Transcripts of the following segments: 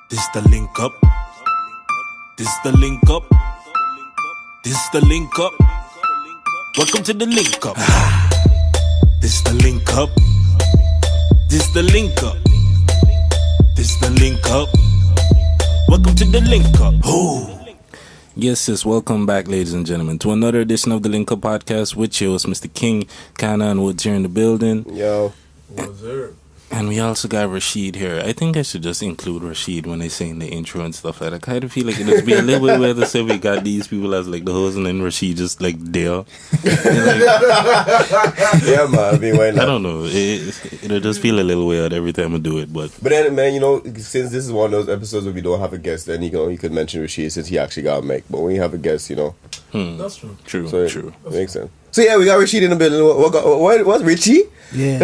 This the link up. This the link up. This the link up. Welcome to the link up. This the link up. This the link up. This the link up. Welcome to the link up. Oh. Yes, welcome back, ladies and gentlemen, to another edition of the Link Up Podcast with you, Mr. King, Kana Woods here in the building. Yo. What's up? And we also got Rashid here. I think I should just include Rashid when they say in the intro and stuff like that. I kind of feel like it would be a little bit weird to say we got these people as like the host and then Rashid just like there. Like, yeah, man. I mean, why not? I don't know. It'll just feel a little weird every time I do it. But then, man, you know, since this is one of those episodes where we don't have a guest, then you could mention Rashid since he actually got a mic. But when you have a guest, you know. That's true. True, so true. Makes sense. So, yeah, we got Rashid in the building. What's Richie? Yeah.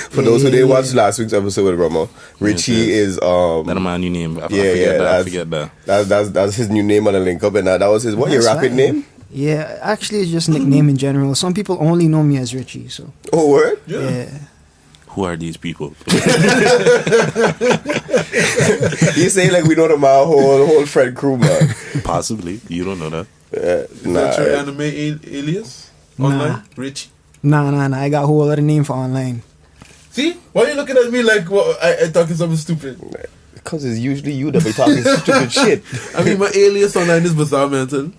For those who didn't watch last week's episode with Ramo, Richie is that a man new name. I forget that. That's his new name on the link up, and that was his your rapid name? Yeah, actually, it's just nickname in general. Some people only know me as Richie. So. Oh, word? Yeah. Who are these people? You say like we know them our whole friend crew, man. Possibly. You don't know that. Is that your anime alias online, Richie? Nah. I got a whole other name for online. See? Why are you looking at me like I talking something stupid? Because it's usually you that be talking stupid shit. I mean, my alias online is Bizarre Mental.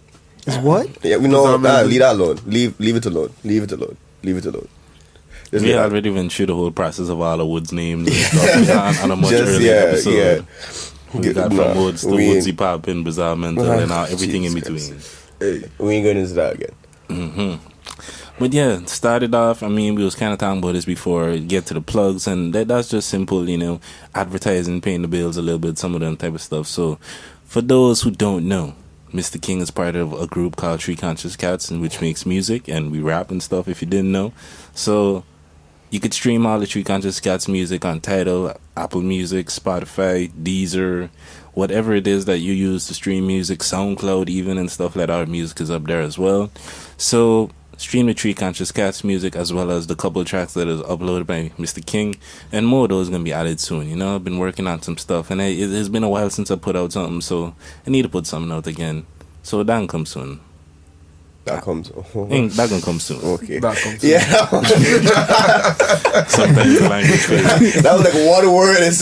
Is what? Yeah, we know. Leave that alone. Leave it alone. Leave it alone. We already went through the whole process of all the Woods names and stuff on a much earlier episode. Yeah. We got from Woods to Woodsy Pop and Bizarre Mental and everything in between. Hey, we ain't going into that again. Mm-hmm. But yeah, started off, I mean, we was kind of talking about this before, get to the plugs, and that's just simple, you know, advertising, paying the bills a little bit, some of that type of stuff. So, for those who don't know, Mr. King is part of a group called Three Conscious Cats, which makes music, and we rap and stuff, if you didn't know. So, you could stream all the Three Conscious Cats music on Tidal, Apple Music, Spotify, Deezer, whatever it is that you use to stream music, SoundCloud even, and stuff like that. Our music is up there as well. So, stream the Three Conscious Cats music as well as the couple tracks that is uploaded by Mr. King, and more of those are going to be added soon. You know, I've been working on some stuff, and it's been a while since I put out something, so I need to put something out again. So that comes soon. That comes. That gonna come soon. Okay. That comes soon. Yeah. Sometimes language fails. That was like one word.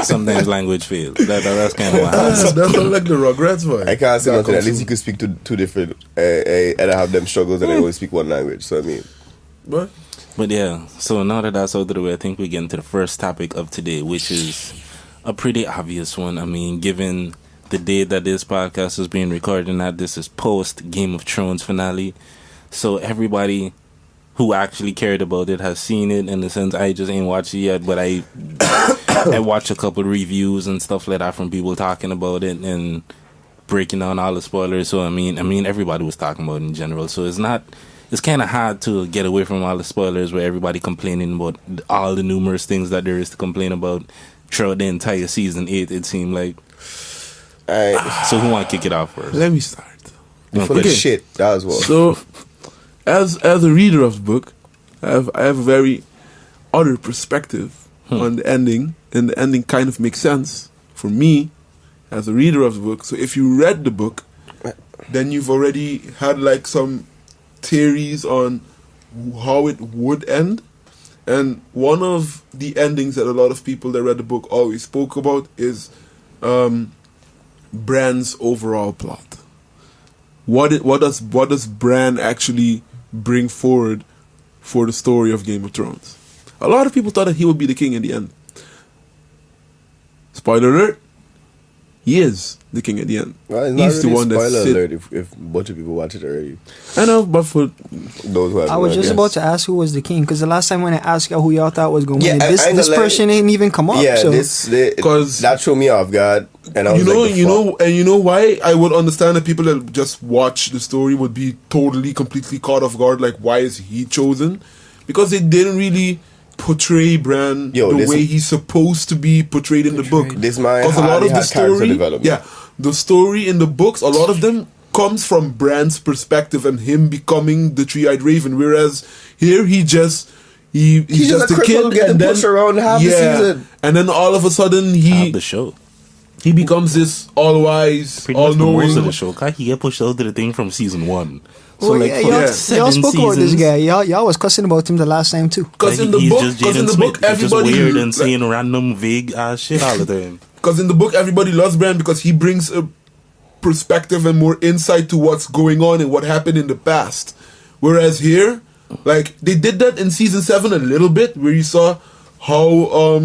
Sometimes language fails. That's kind of what happens. That sounds like the Rugrats voice. I can't say nothing. At least you could speak two different. And I have them struggles, and I always speak one language. So I mean, What? But yeah, so now that that's out of the way, I think we get into the first topic of today, which is a pretty obvious one. I mean, given the day that this podcast is being recorded and that this is post Game of Thrones finale, so everybody who actually cared about it has seen it. In the sense, I just ain't watched it yet, but I watched a couple reviews and stuff like that from people talking about it and breaking down all the spoilers. So I mean everybody was talking about it in general, so it's kind of hard to get away from all the spoilers where everybody complaining about all the numerous things that there is to complain about throughout the entire season 8, it seemed like. So who want to kick it off first? Let me start. full of shit. That as well. So, as a reader of the book, I have a very other perspective on the ending, and the ending kind of makes sense for me as a reader of the book. So if you read the book, then you've already had like some theories on how it would end. And one of the endings that a lot of people that read the book always spoke about is Bran's overall plot. What does Bran actually bring forward for the story of Game of Thrones? A lot of people thought that he would be the king in the end. Spoiler alert, he is the king at the end. Well, it's He's not really the one that spoiler alert if a bunch of people watch it already. I know, but for Those who have I was just about to ask who was the king, because the last time when I asked y'all who y'all thought was going to Yeah, win, this person ain't even come up. Yeah, so. because that threw me off guard, and I was you know why I would understand that people that just watch the story would be totally, completely caught off guard. Like, why is he chosen? Because they didn't really portray Bran the way he's supposed to be portrayed in the book. This man because a lot of the story, development. the story in the books, a lot of them comes from Bran's perspective and him becoming the three-eyed raven. Whereas here he just he's just just a a kid, cripple getting and then pushed around half the season. and then all of a sudden Half the show. he becomes this all-wise, Pretty much for all-knowing. most of the show. 'Cause he get pushed out to the thing from season 1. So Well, like yeah, for y'all, seven y'all spoke about this seasons, guy. Y'all was cussing about him the last time too. Because in the he's book, just because in Jaden the Smith. book, He's just everybody weird and like, saying random vague ass shit all the time. because in the book everybody loves Bran because he brings a perspective and more insight to what's going on and what happened in the past. Whereas here, like they did that in season 7 a little bit, where you saw how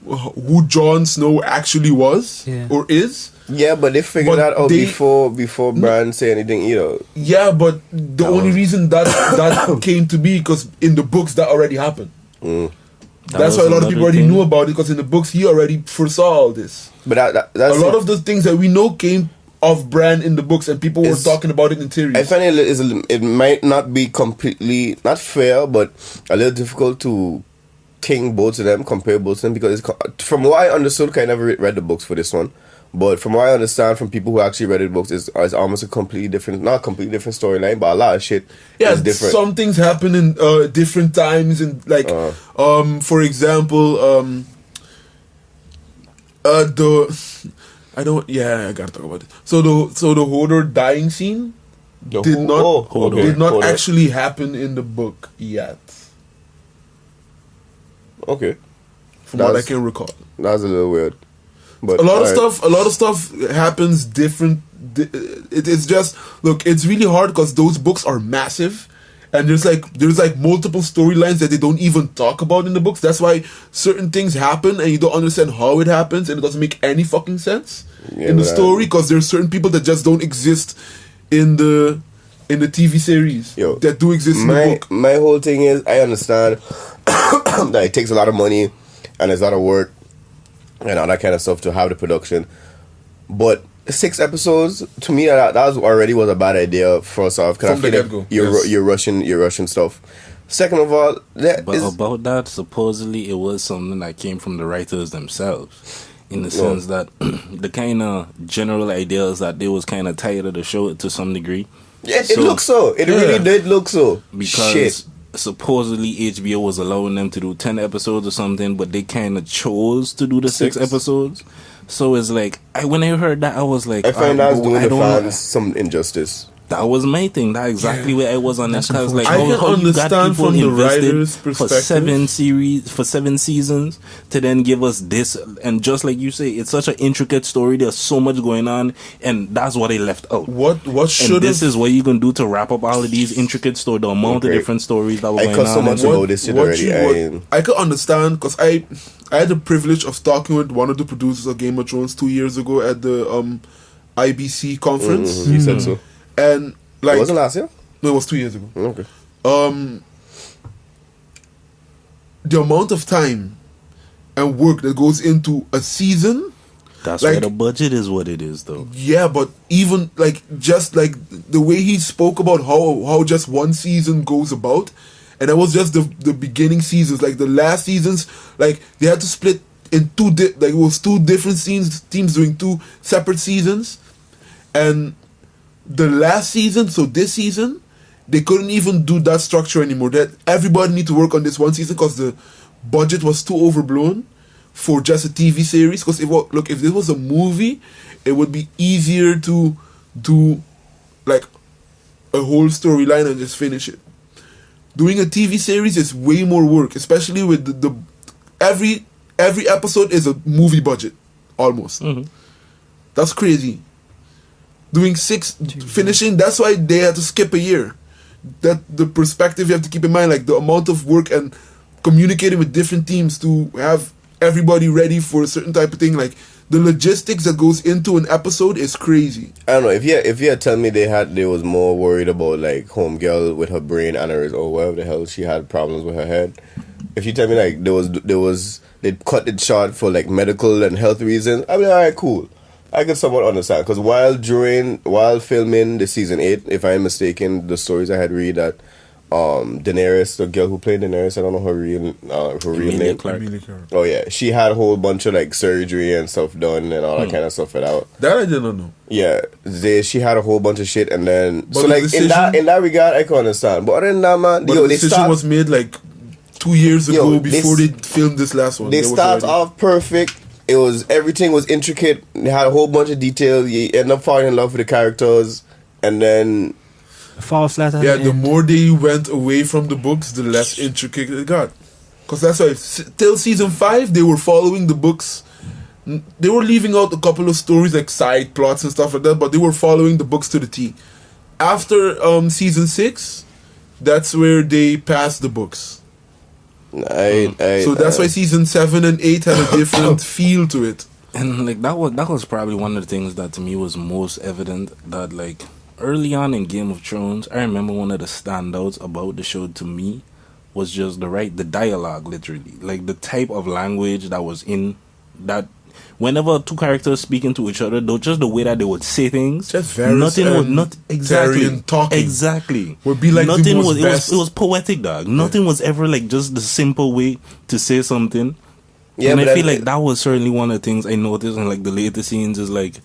who Jon Snow actually was Yeah. or is. Yeah, but they figured But that out they- before Bran say anything either. Yeah, but the only reason that came to be because in the books that already happened. That's why a lot of people already knew about it because in the books he already foresaw all this. But that's A lot of the things that we know came of Bran in the books, and people were It's- talking about it in theories. I find it might not be completely not fair, but a little difficult to king both of them, compare both of them, because from what I understood, 'cause I never read the books for this one, but from what I understand from people who actually read the books, it's almost a completely different, not a completely different storyline, but a lot of shit is different. Some things happen in different times, and like, for example, I gotta talk about it. So the Hodor dying scene did not actually happen in the book yet, Okay, from what I can recall. that's a little weird. But A lot of stuff happens different. It's just look, it's really hard because those books are massive, and there's like multiple storylines that they don't even talk about in the books. That's why certain things happen and you don't understand how it happens, and it doesn't make any fucking sense in the story because there's certain people that just don't exist in the TV series that do exist in the book. My whole thing is I understand that it takes a lot of money and there's a lot of work and all that kind of stuff to have the production, but 6 episodes to me that was a bad idea. First off, because I feel like you're rushing stuff. Second of all, about that, supposedly it was something that came from the writers themselves, in the sense that the kind of general idea is that they was kind of tired of the show to some degree. Yeah, it looks so. It really did look so. Because supposedly HBO was allowing them to do 10 episodes or something, but they kind of chose to do the 6 episodes. So it's like, when I heard that, I was like, I find that was doing the fans some injustice. That was my thing. That exactly where I was on this. Because like, I can understand from the writer's perspective for 7 seasons to then give us this, and just like you say, it's such an intricate story. There's so much going on, and that's what they left out. What should this is what you can do to wrap up all of these intricate stories, the amount of different stories that were going on. I so much about this shit already. I could understand because I had the privilege of talking with one of the producers of Game of Thrones 2 years ago at the IBC conference. He said so. And like, it wasn't last year? No, it was 2 years ago. Okay. The amount of time and work that goes into a season. That's why the budget is what it is, though. Yeah, but even like just like the way he spoke about how just one season goes about, and that was just the beginning seasons. Like the last seasons, like they had to split in it was 2 different teams doing 2 separate seasons, and the last season, so this season, they couldn't even do that structure anymore. That everybody need to work on this one season because the budget was too overblown for just a TV series. Because if this was a movie, it would be easier to do like a whole storyline and just finish it. Doing a TV series is way more work, especially with the every episode is a movie budget almost. That's crazy. Doing 6, finishing, that's why they had to skip a year. That the perspective you have to keep in mind, like the amount of work and communicating with different teams to have everybody ready for a certain type of thing. Like the logistics that goes into an episode is crazy. I don't know, if you had tell me they was more worried about like homegirl with her brain aneurysm or whatever the hell she had problems with her head. If you tell me like they cut it short for like medical and health reasons, I'd be like, alright, cool. I could somewhat understand, because while filming the season 8, if I'm mistaken, the stories I had read that Daenerys, the girl who played Daenerys, I don't know her real name. Clark. Oh yeah, she had a whole bunch of like surgery and stuff done and all that kind of stuff for that. That I didn't know. Yeah, she had a whole bunch of shit, and then but so like in that regard, I can understand. But other than that, man, the decision was made like 2 years ago Yo, before they filmed this last one. They was start already- off perfect. It was everything was intricate. They had a whole bunch of details. You end up falling in love with the characters, and then Fall flat at Yeah, the the end. more they went away from the books, the less intricate it got. Because that's why, till season 5, they were following the books. They were leaving out a couple of stories like side plots and stuff like that, but they were following the books to the T. After season 6, that's where they passed the books. So that's why season 7 and 8 had a different feel to it. And like that was probably one of the things that to me was most evident, that like early on in Game of Thrones, I remember one of the standouts about the show to me was just the dialogue, literally, like the type of language that was in that. Whenever two characters speaking to each other, though, just the way that they would say things, Just Varys nothing was and not exactly Tyrion talking. exactly. Would be like the nothing most was best. it was poetic, dog. Nothing was ever like just the simple way to say something. Yeah, and but I feel like that was certainly one of the things I noticed in like the later scenes is like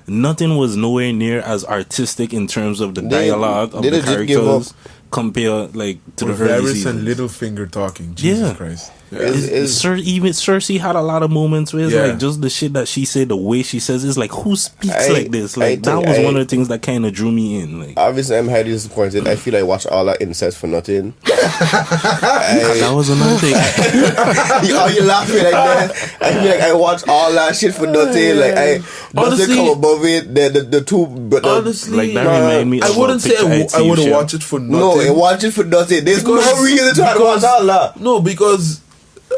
nothing was nowhere near as artistic in terms of the dialogue of they the legit give characters compared like to With the early Varys seasons. and Littlefinger talking. Jesus Yeah. Christ. Even Cersei had a lot of moments where it's Yeah. like just the shit that she said, the way she says it's like who speaks like this? Like I that think was one of the things that kind of drew me in. Like obviously, I'm highly disappointed. I feel I watched all that incest for nothing. that was another thing. Are you laughing like that? I feel like I watched all that shit for nothing. Like nothing Honestly- come above it. The two, but Honestly, Like that reminded me. I of wouldn't a say picture I would have show. watched it for nothing. no, I watch it for nothing. There's no reason to try to watch all that. No, because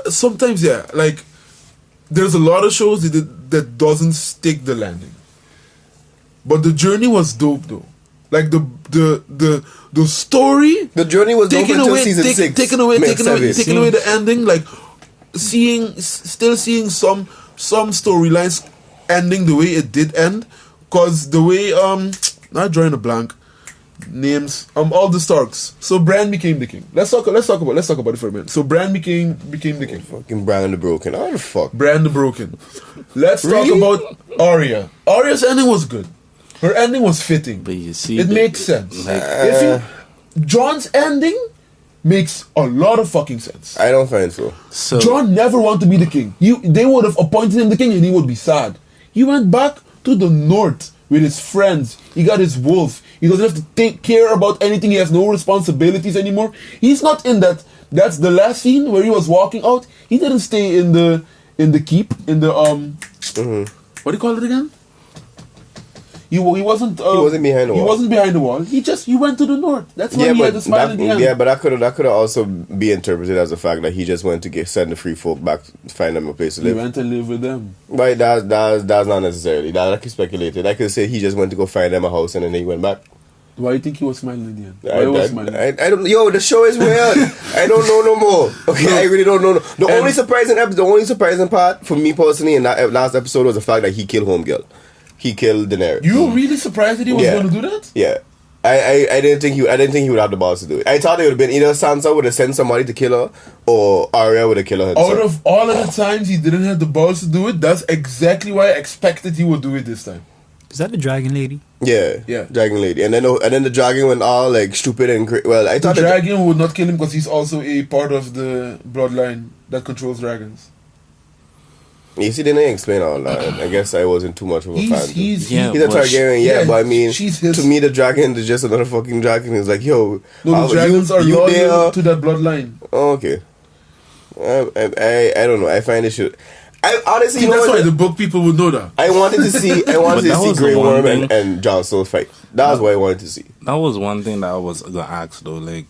sometimes, yeah, like there's a lot of shows that doesn't stick the landing. But the journey was dope though. Like the story The journey was dope taken until away, season 6. taken away Seven. the ending. Like still seeing some storylines ending the way it did end. Cause the way not drawing a blank. Names all the Starks. So Bran became the king. Let's talk about it for a minute. So Bran became the king. Fucking Bran the Broken. How the fuck? Bran the Broken. Let's Really? talk about Arya. Arya's ending was good. Her ending was fitting. But you see, It makes sense. Like, John's ending makes a lot of fucking sense. I don't find so. so John never wanted to be the king. They would have appointed him the king and he would be sad. He went back to the north with his friends. He got his wolf. He doesn't have to take care about anything. He has no responsibilities anymore. He's not in that. That's the last scene where he was walking out. He didn't stay in the keep in the What do you call it again? He wasn't. He wasn't behind the wall. He wasn't behind the wall. He went to the north. That's why he had the smile in the end. but that could have also be interpreted as the fact that he just went to send the free folk back to find them a place to He live. went and lived with them. But that's not necessarily. That could speculated. I could say he just went to go find them a house and then he went back. Why do you think he was smiling in the end? Why he was smiling? I don't. Yo, the show is weird. I don't know no more. Okay, I really don't know. The only surprising part for me personally in that last episode was the fact that he killed Homegirl. He killed Daenerys. You were really surprised that he was Yeah. going to do that? Yeah. I didn't think he would have the balls to do it. I thought it would have been either Sansa would have sent somebody to kill her or Arya would have killed her herself. Out of all of the times he didn't have the balls to do it, that's exactly why I expected he would do it this time. Is that the dragon lady? Yeah, Yeah. Dragon Lady, and then the dragon went all like stupid and well. I The thought dragon would not kill him because he's also a part of the bloodline that controls dragons. you see, they didn't explain all that. I guess I wasn't too much of a fan. He's Yeah. He's a but- Targaryen, yeah, but I mean, she's his- to me, the dragon is just another fucking dragon. It's like, yo, No, the dragons are you loyal there? to that bloodline. Oh, okay. I don't know. I find it should. I honestly, See, you know that's what? why the book people would know that. I wanted to see. I wanted But to that see was the Grey one Worm thing- and Jon Snow fight. That was what I wanted to see. that was one thing that I was gonna ask though, like,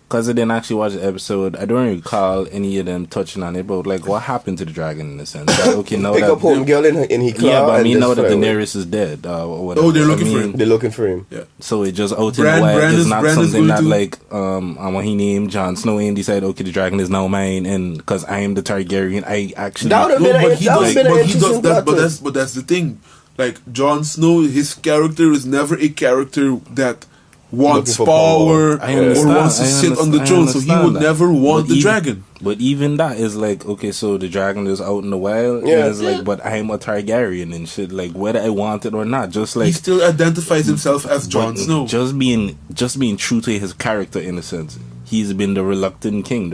because I didn't actually watch the episode. I don't recall any of them touching on it, but like, what happened to the dragon in a sense? Like, okay, now Pick that up Homegirl in his claw. yeah, but I and mean, just now that fly away. Daenerys is dead, or whatever. Oh, they're I looking for mean, him. They're looking for him. Yeah. So it just out in Bran- the wild. Bran It's is- not Bran is something going that to- like and when he named Jon Snow and decide, okay, the dragon is now mine, and because I am the Targaryen, I actually That would've No, been but a- he that does. would've been an But he does interesting that. plot twist. But that's the thing. Like Jon Snow, his character is never a character that wants Looking for power. power I or understand, wants to I sit on the understand- throne. I So he understand would that. never want But the even- dragon. But even that is like, okay, so the dragon is out in the wild, Yeah. and it's like, but I'm a Targaryen and shit, like whether I want it or not, just He like still identifies himself as Jon but Snow. just being true to his character in a sense. he's been the reluctant king,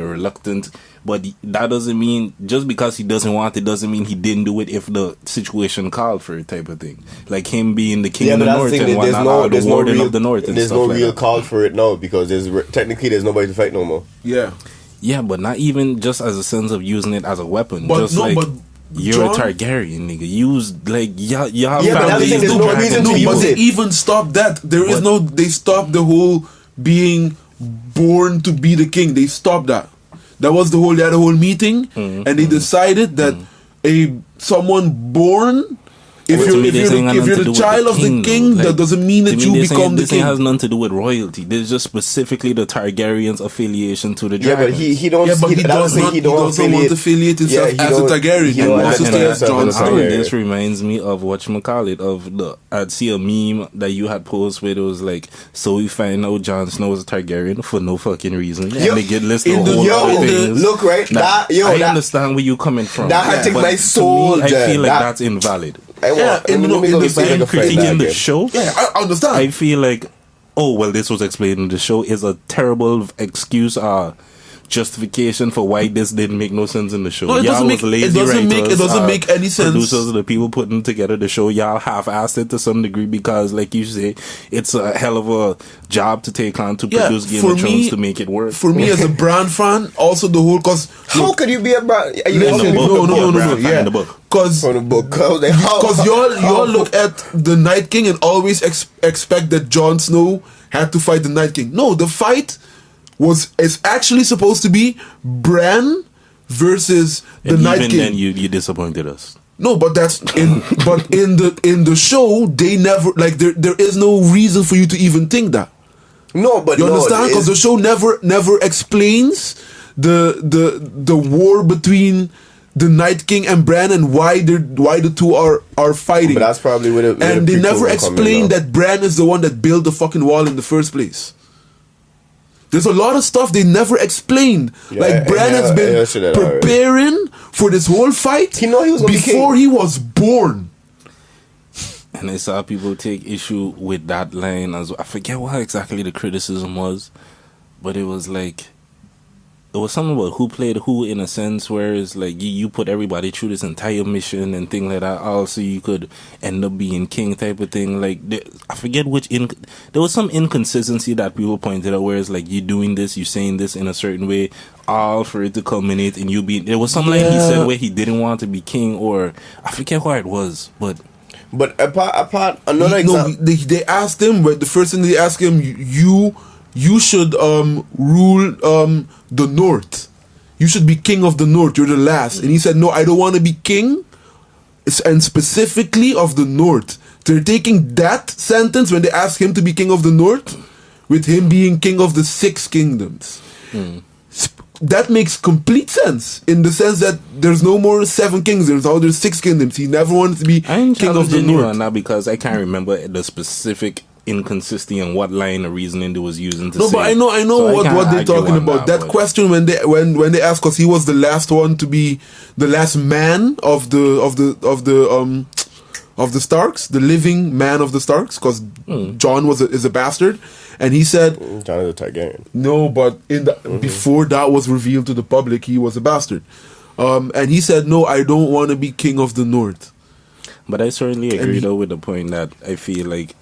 but that doesn't mean, just because he doesn't want it doesn't mean he didn't do it if the situation called for it, type of thing. Like him being the king of the north and whatnot, the warden of the north and there's stuff no like real that. call for it now, because technically there's nobody to fight no more. Yeah. Yeah, but not even just as a sense of using it as a weapon. But just no, like, but you're John- a Targaryen, nigga. Use, like, y'all Yeah, but that's the thing, families there's do no dragons. reason to No, use but they it. even stopped that. They stopped the whole being born to be the king. They stopped that. That was they had a whole meeting, and they decided that someone born, if Well, to me, this ain't got you're nothing to the do with child of the though. king, Like, that doesn't mean that to you me, become the this ain't king. has nothing to do with royalty. This is just specifically the Targaryens' affiliation to the Yeah, dragons. but he don't. Yeah, but he does not. He doesn't want to affiliate himself he as a don't- Targaryen. he He don't wants to stay as identify Jon himself as a Snow. All of Targaryen. this reminds me of I'd see a meme that you had posted where it was like, so we find out Jon Snow is a Targaryen for no fucking reason. And Yo, they get listed in the- whole yo, other in the- things. look, right? Now, I understand where you coming from. that had take but my to soul, me, I Jen. feel like That- that's invalid. Let me go If see I'm the fight critiquing back the again. show, Yeah, I understand. I feel like, oh well, this was explained in the show is a terrible excuse justification for why this didn't make no sense in the show. No, it Y'all doesn't was make- lazy it doesn't make- writers, it doesn't make any sense. Producers, the people putting together the show, y'all half-assed it to some degree because, like you say, it's a hell of a job to take on to Yeah, produce Game for of Thrones me- to make it work. For me, as a brand fan, also the whole cause How could you be a brand? In the book, no, yeah, in the book. cause From the book. Because y'all look at the Night King and always expect that Jon Snow had to fight the Night King. No, the fight is actually supposed to be Bran versus the And Night even King. then, you disappointed us. No, but in the show they never there is no reason for you to even think that. No, but You no, understand? Because the show never explains the war between the Night King and Bran and why the two are fighting. But that's probably where the and they prequel never will come in explain now. that Bran is the one that built the fucking wall in the first place. There's a lot of stuff they never explained. Yeah, like Bran has been I should have already. preparing for this whole fight He know he was gonna be before king. he was born. And I saw people take issue with that line as well. I forget what exactly the criticism was, but it was like, it was something about who played who in a sense, where it's like you put everybody through this entire mission and thing like that. Also, you could end up being king type of thing. Like, I forget which, there was some inconsistency that people pointed out, where it's like you doing this, you saying this in a certain way, all for it to culminate in you being, there was something like he said where he didn't want to be king, or I forget what it was, but apart another example. They asked him, but the first thing they asked him, you should rule the North. You should be king of the North. You're the last. And he said, no, I don't want to be king, and specifically of the North. They're taking that sentence when they ask him to be king of the North, with him being king of the 6 kingdoms. That makes complete sense, in the sense that there's no more 7 kings. There's 6 kingdoms. He never wanted to be I'm king of the challenging you North. on that because I can't remember the specific inconsistency and what line of reasoning they was using to No, say. but I know So what can't they're argue talking on about. That but- question when they asked, because he was the last one to be the last man of the Starks, the living man of the Starks, because John is a bastard, and he said John is a Targaryen. no, but before that was revealed to the public, he was a bastard, and he said no, I don't want to be king of the North. But I certainly And agree he- though with the point that I feel like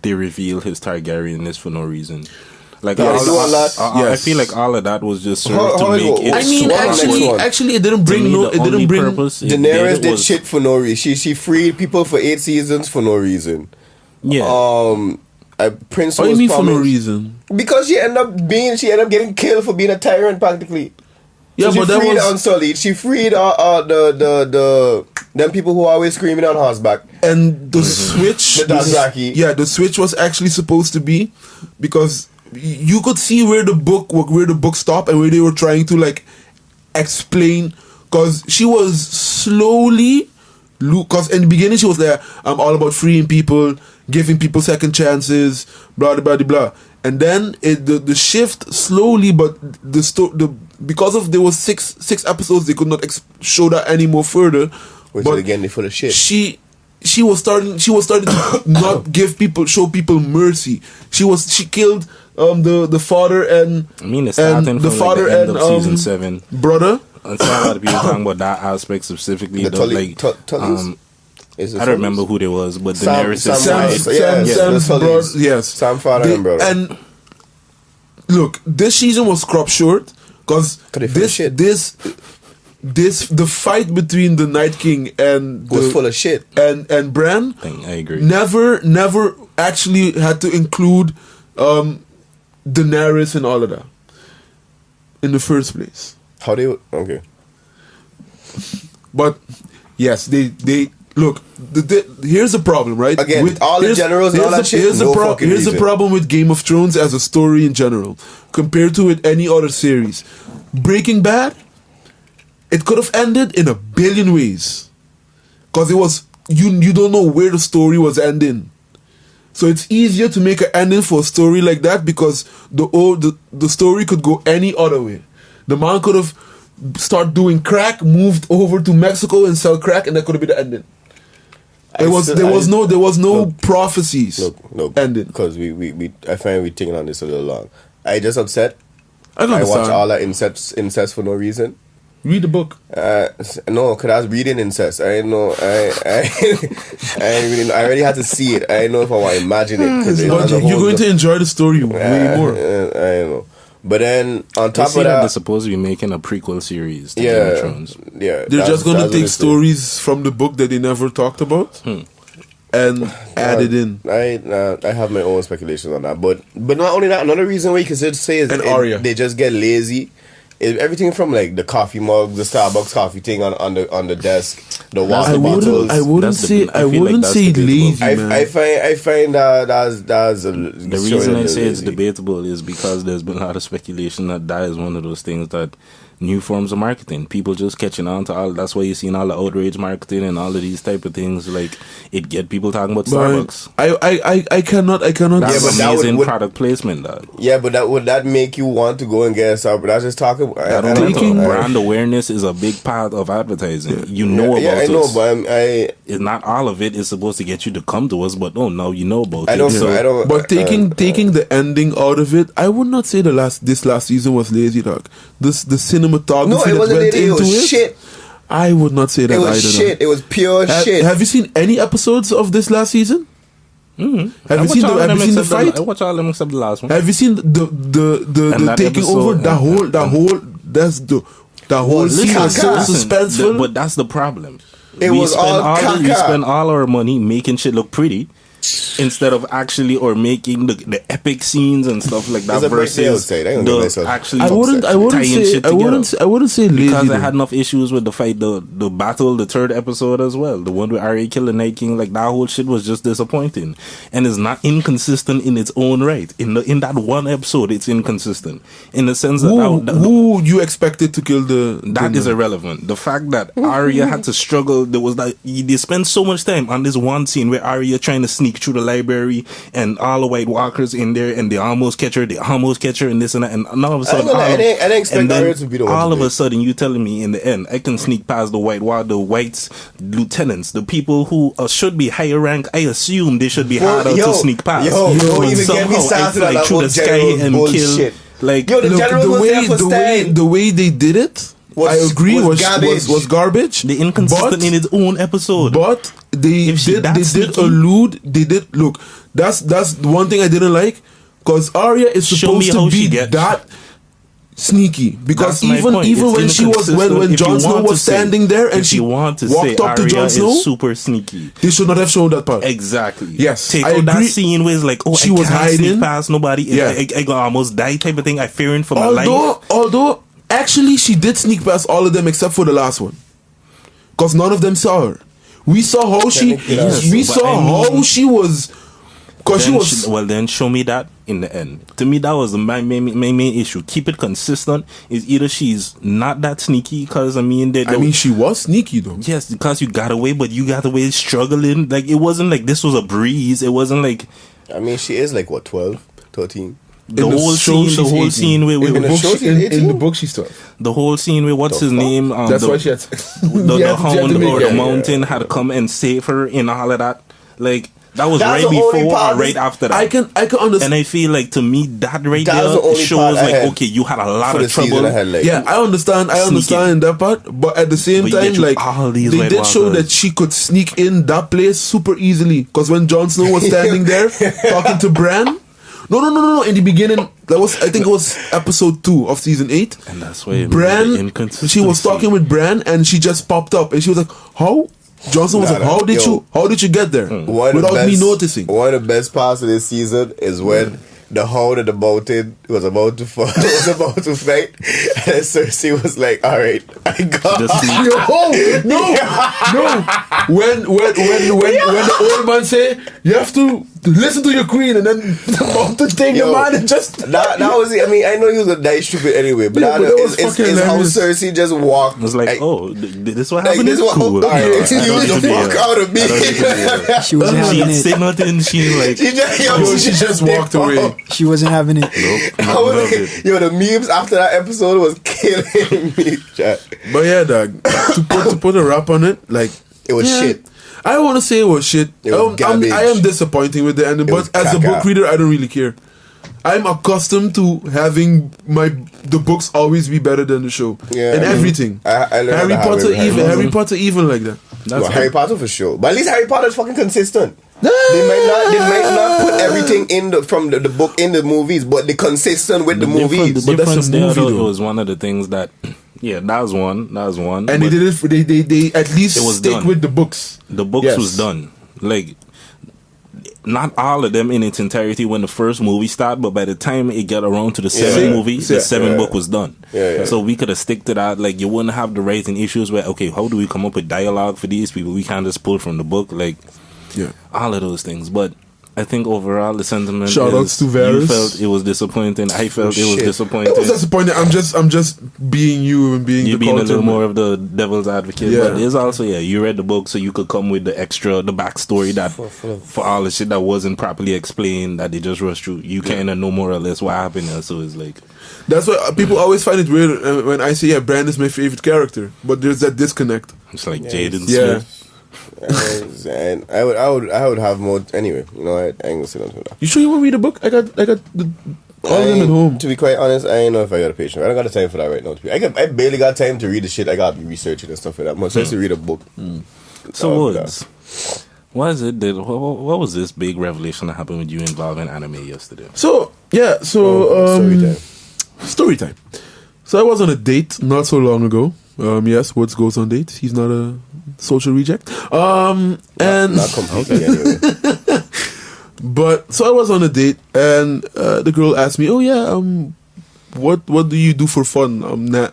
they reveal his Targaryenness for no reason. Like Yeah, all, they do a lot. I Yes. feel like all of that was just served How- to how make it it. go? I mean, One next one. actually, it didn't to bring me, no. the It only didn't bring. purpose it Daenerys did did was- shit for no reason. She freed people for 8 seasons for no reason. Yeah, Prince What do you was mean for no promised- reason? Because she ended up getting killed for being a tyrant practically. Yeah, So she but that freed was. Unsullied. She freed them people who are always screaming on horseback. And the switch, The Dothraki. the switch was actually supposed to be, because you could see where the book stopped and where they were trying to like explain, because she was slowly, because in the beginning she was there, I'm all about freeing people, giving people second chances, blah blah blah blah, and then the shift slowly, but because of there was six episodes, they could not show that any more further. Which but is again they full of shit. she was starting to not show people mercy. She killed the father and I mean, it's starting and from the father like the end and of season 7. brother. And so a lot of people talking about that aspect specifically. The though, Tullys? like, Tullys? Is it I don't remember Tullys? who they was, but Sam- Daenerys Sam is Rice. Sam's the brother. Tullys. Yes, Sam father and brother. And look, this season was cropped short because they full of shit. the fight between the Night King and was full of shit. and Bran I agree. never actually had to include Daenerys and all of that in the first place. How they okay? But yes, they look. Here's the problem, right? Again, all the generals and all that shit. Here's No the fucking here's the reason. problem with Game of Thrones as a story in general, compared to with any other series. Breaking Bad, it could have ended in a billion ways, because it was you don't know where the story was ending. So it's easier to make an ending for a story like that because the story could go any other way. The man could have start doing crack, moved over to Mexico and sell crack, and that could have been the ending. There was no prophecies. Look, ending. because we I find we thinking on this a little long. I just upset. I I understand. watch all that incest for no reason. Read the book. No, cause I was reading incest. I know. I already had to see it. I know if I want to imagine it. But you're going to enjoy the story way more. I know. But then on top See of that they're that, supposed to be making a prequel series to Game of yeah, Thrones. yeah, They're just going to that's take what it is. stories from the book that they never talked about and add it in. I have my own speculations on that, but not only that, another reason why you could say is And Arya. they just get lazy. Everything from like the coffee mug, the Starbucks coffee thing on the desk, the water bottles. I wouldn't That's say I feel like that's say debatable. lazy, man. I find that's The reason I say it's debatable is because there's been a lot of speculation that is one of those things that new forms of marketing. People just catching on to all. That's why you're seeing all the outrage marketing and all of these type of things. Like it get people talking about Starbucks. I cannot. That's but that amazing would- product placement, dog. Yeah, but would that make you want to go and get a Starbucks? That's just talking. I don't know. Brand awareness is a big part of advertising. You know about I know, us. but It's not all of it is supposed to get you to come to us, but now you know about I it. don't. So I don't. But taking the ending out of it, I would not say this last season was lazy, dog. The cinematography No, it that wasn't. went It into was it, shit. I would not say that It was either. shit. Dog. It was pure shit. Have you seen any episodes of this last season? Have you seen the fight? I watch all of them except the last one. Have you seen the And that taking episode, over that whole scene was so Listen, suspenseful. But that's the problem. It was all we caca. spend all our money making shit look pretty instead of actually or making the epic scenes and stuff like that It's a break day versus outside. I ain't gonna lie, the so- actually I wouldn't tying say shit together. I wouldn't say lazy Because I though. had enough issues with the fight, the battle, the third episode as well. The one with Arya killing Night King, like that whole shit was just disappointing, and it's not inconsistent in its own right. In that one episode, it's inconsistent in the sense that who you expected to kill the that is irrelevant. The fact that Arya had to struggle, they spent so much time on this one scene where Arya trying to sneak through the library and all the White Walkers in there, and they almost catch her, and this and that, and all of a sudden, I didn't expect and then Arya to be the one all to of do a it. sudden, sudden, you telling me in the end, I can sneak past the White lieutenants, the people who should be higher rank. I assume they should be harder to sneak past. Don't But even get me somehow I started fly on that through whole the sky general and bullshit. kill. Like, Yo, the general was there for staying. the way they did it, Was- I agree, was was garbage. the inconsistent in its own episode. But they If she did that they did sneaky- allude. They did look. That's the one thing I didn't like, because Arya is Show me supposed how to she be gets- that sneaky. Because That's my point. even It's when she was when inconsistent. Jon If you Snow want was to say- standing there and if she you want to walked say up to Arya Jon Snow, is super sneaky. they should not have shown that part. Exactly. Yes, Take I out that agree. scene where it's like, oh, She I was can't hiding. sneak past nobody. Yeah. I gonna almost die type of thing. I fearing for my life. Although actually she did sneak past all of them except for the last one, because none of them saw her. We saw how she. Yes, we but saw I mean- how she was. Because she was. Well, then show me that in the end. To me, that was my main issue. Keep it consistent. Is either she's not that sneaky, because I mean, she was sneaky though. yes, because you got away, but you got away struggling. Like it wasn't like this was a breeze. It wasn't like I mean, she is like what 12, 13. the In the whole show, scene. The she's whole 18. scene where In the Book, show, she- in, she's in 18? the book she's 12. the whole scene where what's his name? That's the, why she had. the she had to hound make or it. the mountain had to come and save her in all of that. Like That was That's right the only before part or right after that. I can understand. And I feel like to me that right That was the there only shows part I like had okay, you had a lot for the of season trouble. ahead. Like, Yeah, I understand that part, but at the same But you time, get you like all these they White did show Walkers. that she could sneak in that place super easily. Because when Jon Snow was standing there talking to Bran, no, in the beginning, I think it was episode 2 of season 8. And that's why it made the Bran, inconsistency. she was talking with Bran, and she just popped up, and she was like, "How?" Johnson was Nah, like, "How did you get there one of the without me best- noticing?" One of the best parts of this season is when the Hound and the Mountain was about to fight, and Cersei was like, "All right, I got." Just No. When the old man say you have to listen to your queen, and then the mountain take the Yo, man and just that was it. I mean, I know he was a nice stupid anyway, but Yeah, that but that was is fucking how hilarious. Cersei just walked. It was like, this what happened. this It's what, cool. all right, I don't excuse need to the be fuck here. out of me. I don't need to be here. She wasn't She having didn't it. say nothing. She like, she just walked away. She wasn't having it. I was like, yo, the memes after that episode was killing me, chat. But yeah, dog. To put a wrap on it, like It was yeah, shit. I don't want to say it was shit. It was garbage. I am disappointing with the ending, was but as a caca. book reader, I don't really care. I'm accustomed to having the books always be better than the show Yeah, and I mean, everything. I learned Harry the hard Potter way with even Harry Harry Potter even like that. that's Well, Harry it. Potter for sure, but at least Harry Potter's fucking consistent. They might not put everything in from the book in the movies, but they're consistent with the movies. But that's a difference there, movie, though, though. it was one of the things that, yeah, that was one. And but they did it. They at least It was stick done. with the books. The books Yes. was done. Like, not all of them in its entirety when the first movie started, but by the time it got around to the seventh Yeah. movie, the Yeah. seventh book was done. Yeah. So we could have stick to that. Like, you wouldn't have the writing issues where, okay, how do we come up with dialogue for these people? We can't just pull from the book. Like, Yeah. all of those things. But I think overall the sentiment Shout is outs to you Varys. felt it was disappointing. I felt it was shit. disappointing. It was disappointing. I'm just being you and being You the being a culture little man. more of the devil's advocate, Yeah. but it's also you read the book, so you could come with the backstory that for all the shit that wasn't properly explained that they just rushed through. You kind of know more or less what happened, there, so it's like That's why people always find it weird when I say Bran is my favorite character, but there's that disconnect. it's like Jaden Yeah. Smith. And I would have more anyway. You know, I ain't gonna sit on to that. You sure you want to read a book? I got all of them at home. To be quite honest, I ain't know if I got a patience. I don't got the time for that right now. I barely got time to read the shit. I got to be researching and stuff like that. Much less to read a book. So Oh, Woods, what is it that what was this big revelation that happened with you involving anime yesterday? So yeah, Story time. story time. So I was on a date not so long ago. Yes, Woods goes on dates. He's not a social reject. And Not completely anyway. but so I was on a date, and the girl asked me, "Oh yeah, what do you do for fun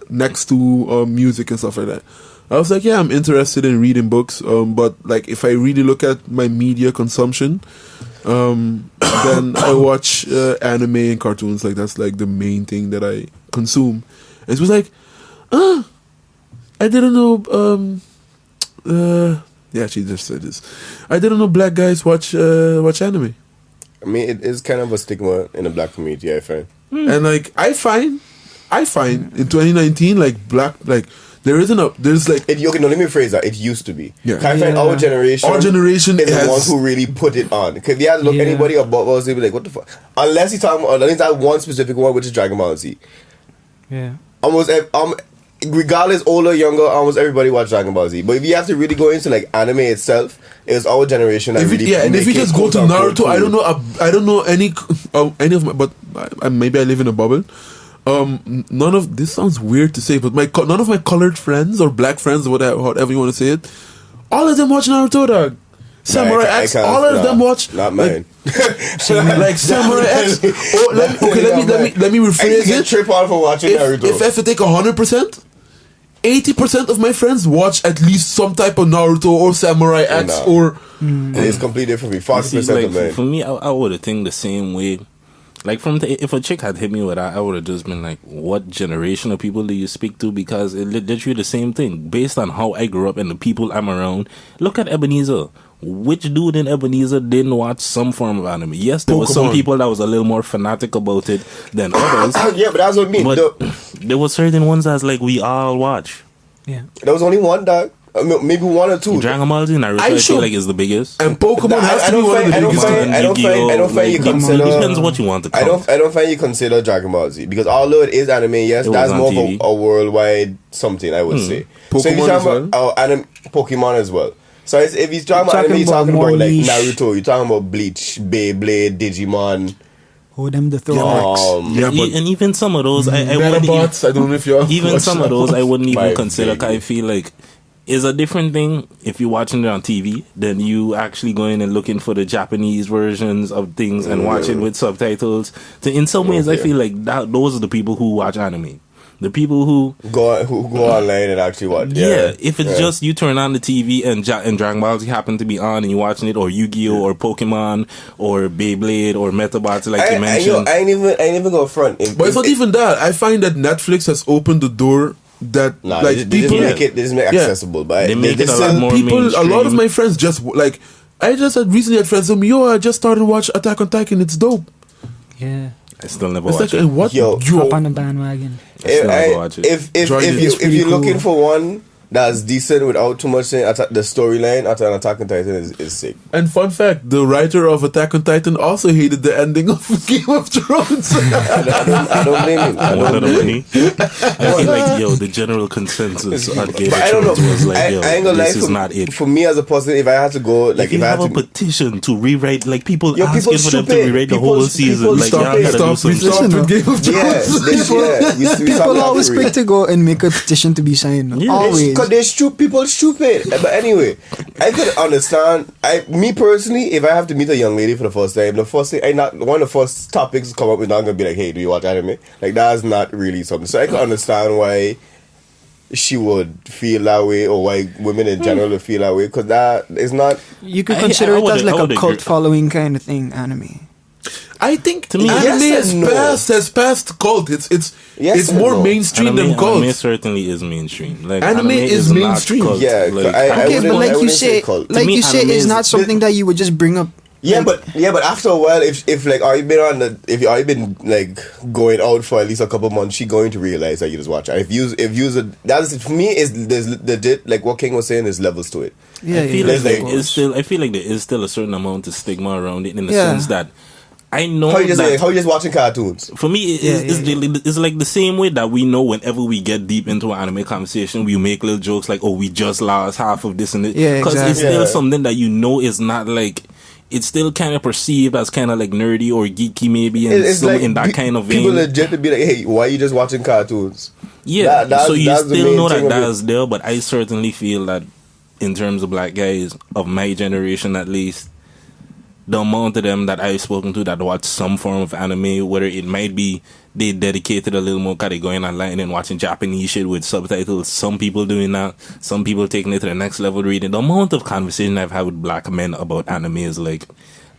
next to music and stuff like that?" I was like, "Yeah, I'm interested in reading books, but like if I really look at my media consumption, then I watch anime and cartoons. Like that's like the main thing that I consume." And she was like, I didn't know. Yeah, she just said this. I didn't know black guys watch anime." I mean, it is kind of a stigma in the black community, I find. And like I find in 2019, like there's like Okay, no, let me rephrase that. It used to be. Yeah. I find our generation is the has- ones who really put it on. Because if you had to look Yeah. anybody above us, they'd be like, what the fuck? Unless he's talking about, unless that one specific one, which is Dragon Ball Z. Yeah. Regardless, older, younger, almost everybody watched Dragon Ball Z. But if you have to really go into like anime itself, it was our generation that really and if you make it just go to quote-unquote Naruto, cool. I don't know any of my, but maybe I live in a bubble. None of this sounds weird to say, but none of my colored friends or black friends, whatever you want to say it, all of them watch Naruto, dog. Samurai I X, can't- all of them watch. Not mine. Like Samurai X. Oh, let me I rephrase used to get it. trip on for watching Naruto. If I have to take 100%, 80% of my friends watch at least some type of Naruto or Samurai X nah. or It's completely different. You 40% see, like, of mine. for me, I would have think the same way. Like if a chick had hit me with that, I would have just been like, "What generation of people do you speak to?" Because it literally the same thing based on how I grew up and the people I'm around. Look at Ebenezer. Which dude in Ebenezer didn't watch some form of anime? Yes, there was some Pokemon. people that was a little more fanatic about it than others. Yeah, but that's what I mean. But there were certain ones that's like we all watch. Yeah. There was only one, dog. maybe one or two. Dragon Ball Z, Naruto, I feel like is the biggest. And Pokemon has to be one of the biggest. I don't find you consider. It depends what you want to count. I don't find you consider Dragon Ball Z because although it is anime, yes, that's more of a worldwide something. I would say. Pokemon so if you're talking about Pokemon as well. So if you're talking about anime, you're talking about like Naruto, you're talking about Bleach, Beyblade, Digimon. Oh, them the throwbacks. And even some of those, I wouldn't I don't know if you're even some of those I wouldn't even consider. Cause Vaguely. I feel like it's a different thing if you're watching it on TV than you actually going and looking for the Japanese versions of things and watching with subtitles. So in some ways, I feel like those are the people who watch anime. The people who go online and actually watch. Yeah, if it's just you turn on the TV and Dragon Ball Z happen to be on and you're watching it, or Yu-Gi-Oh, or Pokemon, or Beyblade, or Metabots, like you mentioned. I ain't even go front. But it's not even that. I find that Netflix has opened the door that they just make accessible. But they make it a lot more mainstream. A lot of my friends just like. I just recently had friends tell me, "Yo, I just started to watch Attack on Titan. It's dope." Yeah. I still never It's watch like, it. what? Hop on the bandwagon. If you're looking for one that's decent without too much saying, the storyline after an Attack on Titan is sick. And fun fact, the writer of Attack on Titan also hated the ending of Game of Thrones. I don't blame him. I feel like, the general consensus on Game of Thrones was like, I ain't gonna this lie, is not it. For me as a person, if I had to go, like, if you have a petition to rewrite, like people asking for them to rewrite the whole season, like y'all gotta do some shit. Stop with Game of Thrones. People always quick to go and make a petition to be signed. Yeah, always. Because people stupid. But anyway, I could understand. Me personally, if I have to meet a young lady for the first time, one of the first topics come up with, not gonna be like, "Hey, do you watch anime?" Like, that's not really something. So I can understand why she would feel that way, or why women in general would feel that way, because that is not. You could consider it as like a cult following kind of thing. Anime. I think to me, anime has passed cult. It's more mainstream than cult. Anime certainly is mainstream. Like, anime is mainstream. Yeah, but like you say, it's not something that you would just bring up. Yeah, but after a while, if you've been like going out for at least a couple months, she going to realize that you just watch it. That's for me is there's legit, like what King was saying, there's levels to it. Yeah, I feel like there is still a certain amount of stigma around it in the sense that I know how you just watching cartoons. For me, it's like the same way that we know whenever we get deep into an anime conversation, we make little jokes like, "Oh, we just lost half of this and this," because it's still something that is not like. It's still kind of perceived as kind of like nerdy or geeky, maybe, and it's like in that kind of vein. People legit to be like, "Hey, why are you just watching cartoons?" Yeah, so you still know that's there, but I certainly feel that in terms of black guys of my generation, at least, the amount of them that I've spoken to that watch some form of anime, whether it might be they dedicated a little more because they're going online and watching Japanese shit with subtitles. Some people doing that. Some people taking it to the next level reading. The amount of conversation I've had with black men about anime is like,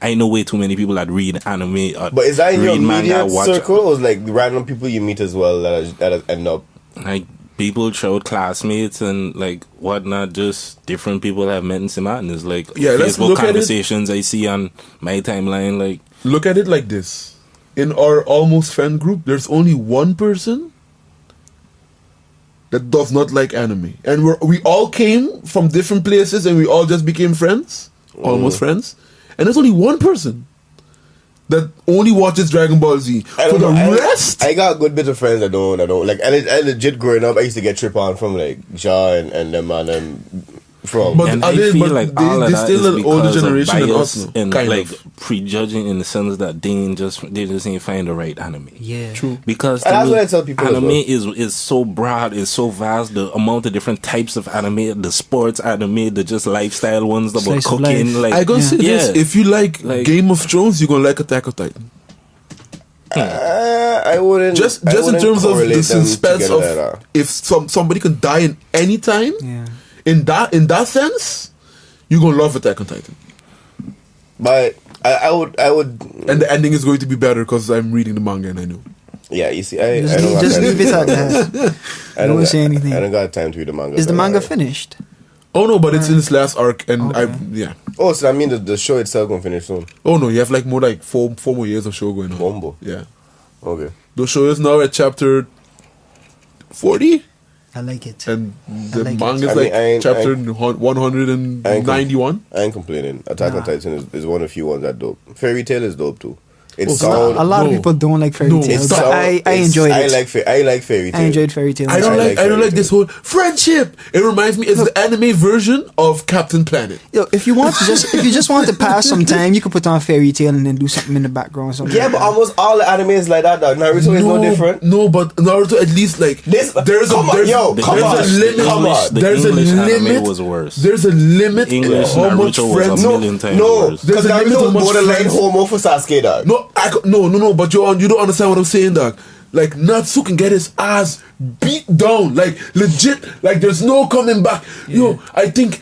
I know way too many people that read anime. But is that in your immediate circle, or is like random people you meet as well that end up like people showed classmates and like whatnot, just different people I've met in Simat. It's like Facebook conversations I see on my timeline. Like, look at it like this. In our almost friend group, there's only one person that does not like anime. And we all came from different places and we all just became friends. Almost friends. And there's only one person that only watches Dragon Ball Z. For the rest, I got a good bit of friends that don't like. I legit growing up, I used to get trip on from like Ja and them and them from. But I feel like all of that still is an older because generation of than bias us, and kind like of. prejudging in the sense that they just ain't find the right anime. Yeah, true. Because to that's me, what I tell people. Anime is so broad, is so vast. The amount of different types of anime, the sports anime, the just lifestyle ones about Slice of cooking. life. Like, I gonna say this: if you like Game of Thrones, you're gonna like Attack on Titan. I wouldn't. Just in terms of the suspense of if somebody can die in any time. Yeah. In that sense, you're gonna love Attack on Titan. But I would. And the ending is going to be better because I'm reading the manga and I know. Yeah, you see, I just leave it at that. I don't say anything. I don't got time to read the manga. Is the manga finished? Oh no, but it's in its last arc, and okay. Oh, so I mean the show itself gonna finish soon. Oh no, you have like four more years of show going on. Bombo. Yeah. Okay. The show is now at chapter 40. I like it. And the like it. manga's I mean, I chapter ain't- 191. I ain't complaining. Attack on Nah. Titan is one of the few ones that dope. Fairy Tail is dope too. It Oh, sound. A lot of No. people don't like Fairy No. Tail, It but sound- I it's- enjoyed it. I like Fairy Tail. I enjoyed Fairy Tail. I don't I like like I don't Fairy like this Tail. whole friendship. It reminds me, it's the anime version of Captain Planet. Yo, if you just want to pass some time, you could put on Fairy Tail and then do something in the background. Or something Yeah, like but that. almost all the anime is like that. Dog. Naruto is no different. No, but Naruto at least like This- there's a come on, there's, yo, there's come on. a limit. Come on. The There's English a anime limit. was worse. There's a limit English in how much Naruto was friends. a million times No, worse. because There's a limit Naruto how was much borderline friends- homo for Sasuke, dog. No, but you don't understand what I'm saying, dog. Like Natsu can get his ass beat down, like legit, like there's no coming back. Yo, I think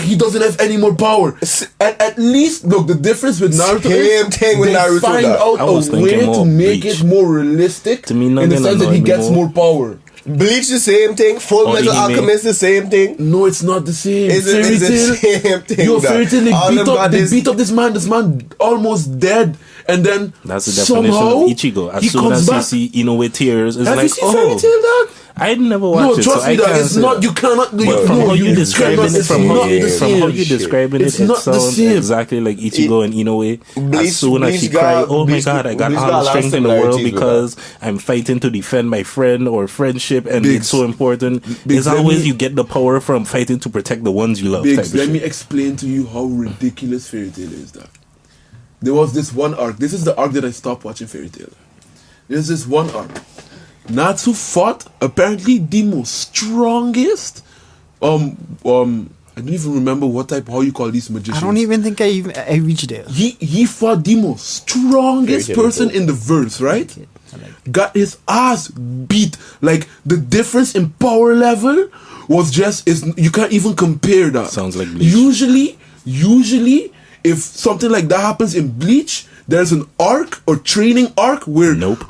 he doesn't have any more power. And at least look, the difference with Naruto Same is thing with they Naruto, find dog. I out was a thinking way more to make Bleach. it more realistic To me, in the nothing sense that he annoyed me gets more. more power. Bleach the same thing. Full Metal Orihime. Alchemist the same thing. No, it's not the same. It's Fairy the Tail. same thing. Yo, dog. Fairy Tail, All they them beat up bodies- this man almost dead, and then That's the definition somehow of Ichigo. As he soon comes as you back. see Inoue tears, it's Have like, you seen Fairy oh, Tail, dog? I never No, watched it, trust so me, I dog. can't It's say not. that. You cannot. But from how you describing it, from how you describing it, It's it not the sounds same. exactly like Ichigo and Inoue. Bleach- As soon as Bleach she got- cried, oh my Bleach- god, I got Bleach all got a the lot of strength in the world similarities with because I'm fighting to defend my friend or friendship, and Biggs. it's so important. Biggs, It's let always me- you get the power from fighting to protect the ones you love. type Biggs, of let shit. me explain to you how ridiculous Fairy Tail is, dog. There was this one arc. This is the arc that I stopped watching Fairy Tail. There's this one arc. Natsu fought apparently the most strongest. I don't even remember how you call these magicians. I don't even think I reached there. He fought the most strongest Fairy Tail person is in the verse, right? I like it. Got his ass beat. Like the difference in power level was you can't even compare that. Sounds like Bleach. Usually if something like that happens in Bleach, there's an arc or training arc where Nope.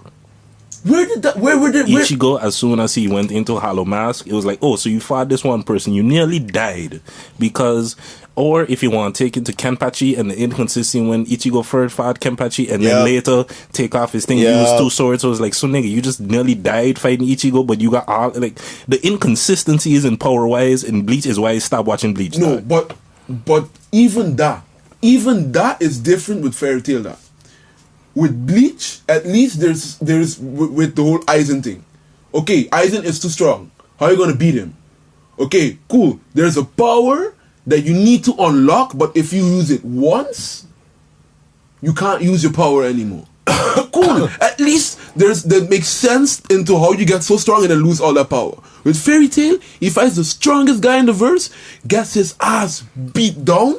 where Ichigo, as soon as he went into Hollow Mask, it was like, oh, so you fought this one person, you nearly died because, or if you want to take it to Kenpachi and the inconsistency when Ichigo first fought Kenpachi and then later take off his thing, use two swords, so it was like, so nigga, you just nearly died fighting Ichigo, but you got all, like, the inconsistencies in power-wise in Bleach is why I stopped watching Bleach. No, dog. but even that is different with Fairy Tail. That with Bleach, at least there's with the whole Aizen thing. Okay, Aizen is too strong. How are you gonna beat him? Okay, cool. There's a power that you need to unlock, but if you use it once, you can't use your power anymore. Cool. At least that makes sense into how you get so strong and then lose all that power. With Fairy Tail, he fights the strongest guy in the verse, gets his ass beat down,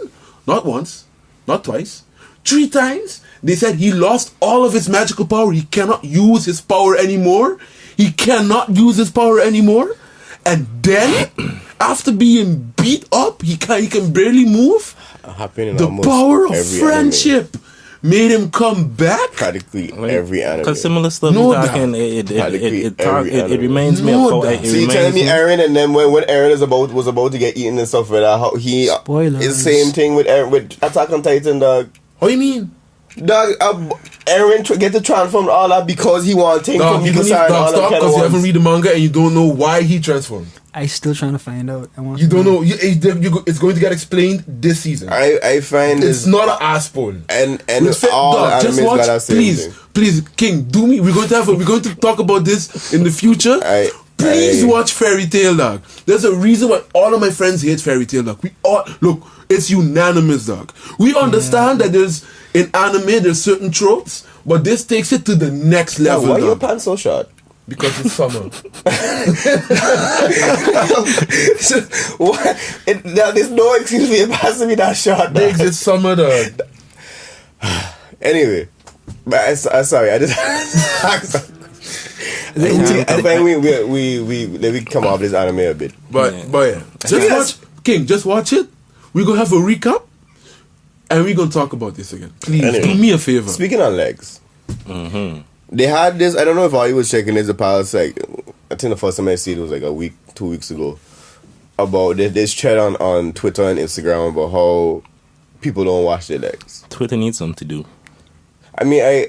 not once, not twice, 3 times. They said he lost all of his magical power. He cannot use his power anymore. And then, after being beat up, he can barely move. Happening in The almost power of every friendship made him come back. anime. Practically every anime. Because similar stuff No you're talking, doubt. it reminds me No of how doubt. So you telling me Aaron, and then when Aaron was about to get eaten and stuff like that, how he Spoilers. is same thing with Aaron, with Attack on Titan, dog. What do you mean? Dog, Aaron get to transform all that because he want things Dog, from you don't need Mikasa and all to that stop kind because of you haven't ones. read the manga and you don't know why he transformed. I still trying to find out. I want You to don't know. It's going to get explained this season. I find It's not an ass pull. and Respect, all dog, the just animes watch, got that same please, thing. please, King, do me. We're going to talk about this in the future. Please watch Fairy Tail, dog. There's a reason why all of my friends hate Fairy Tail, dog. We all look. It's unanimous, dog. We understand that in anime there's certain tropes, but this takes it to the next level, Why your dog. pants so short? Because it's summer. What? There's no excuse for your pants to be that short. Biggs, dog. it's summer, dog. Anyway, but I'm sorry. I just. I think we come off this anime a bit. But yeah, just watch King. Just watch it. We're gonna have a recap, and we're gonna talk about this again. Please Anyway, do me a favor. Speaking on legs, they had this. I don't know if I was checking this the past. Like, I think the first time I see it was like a week, 2 weeks ago. About this chat on Twitter and Instagram about how people don't wash their legs. Twitter needs something to do. I mean, I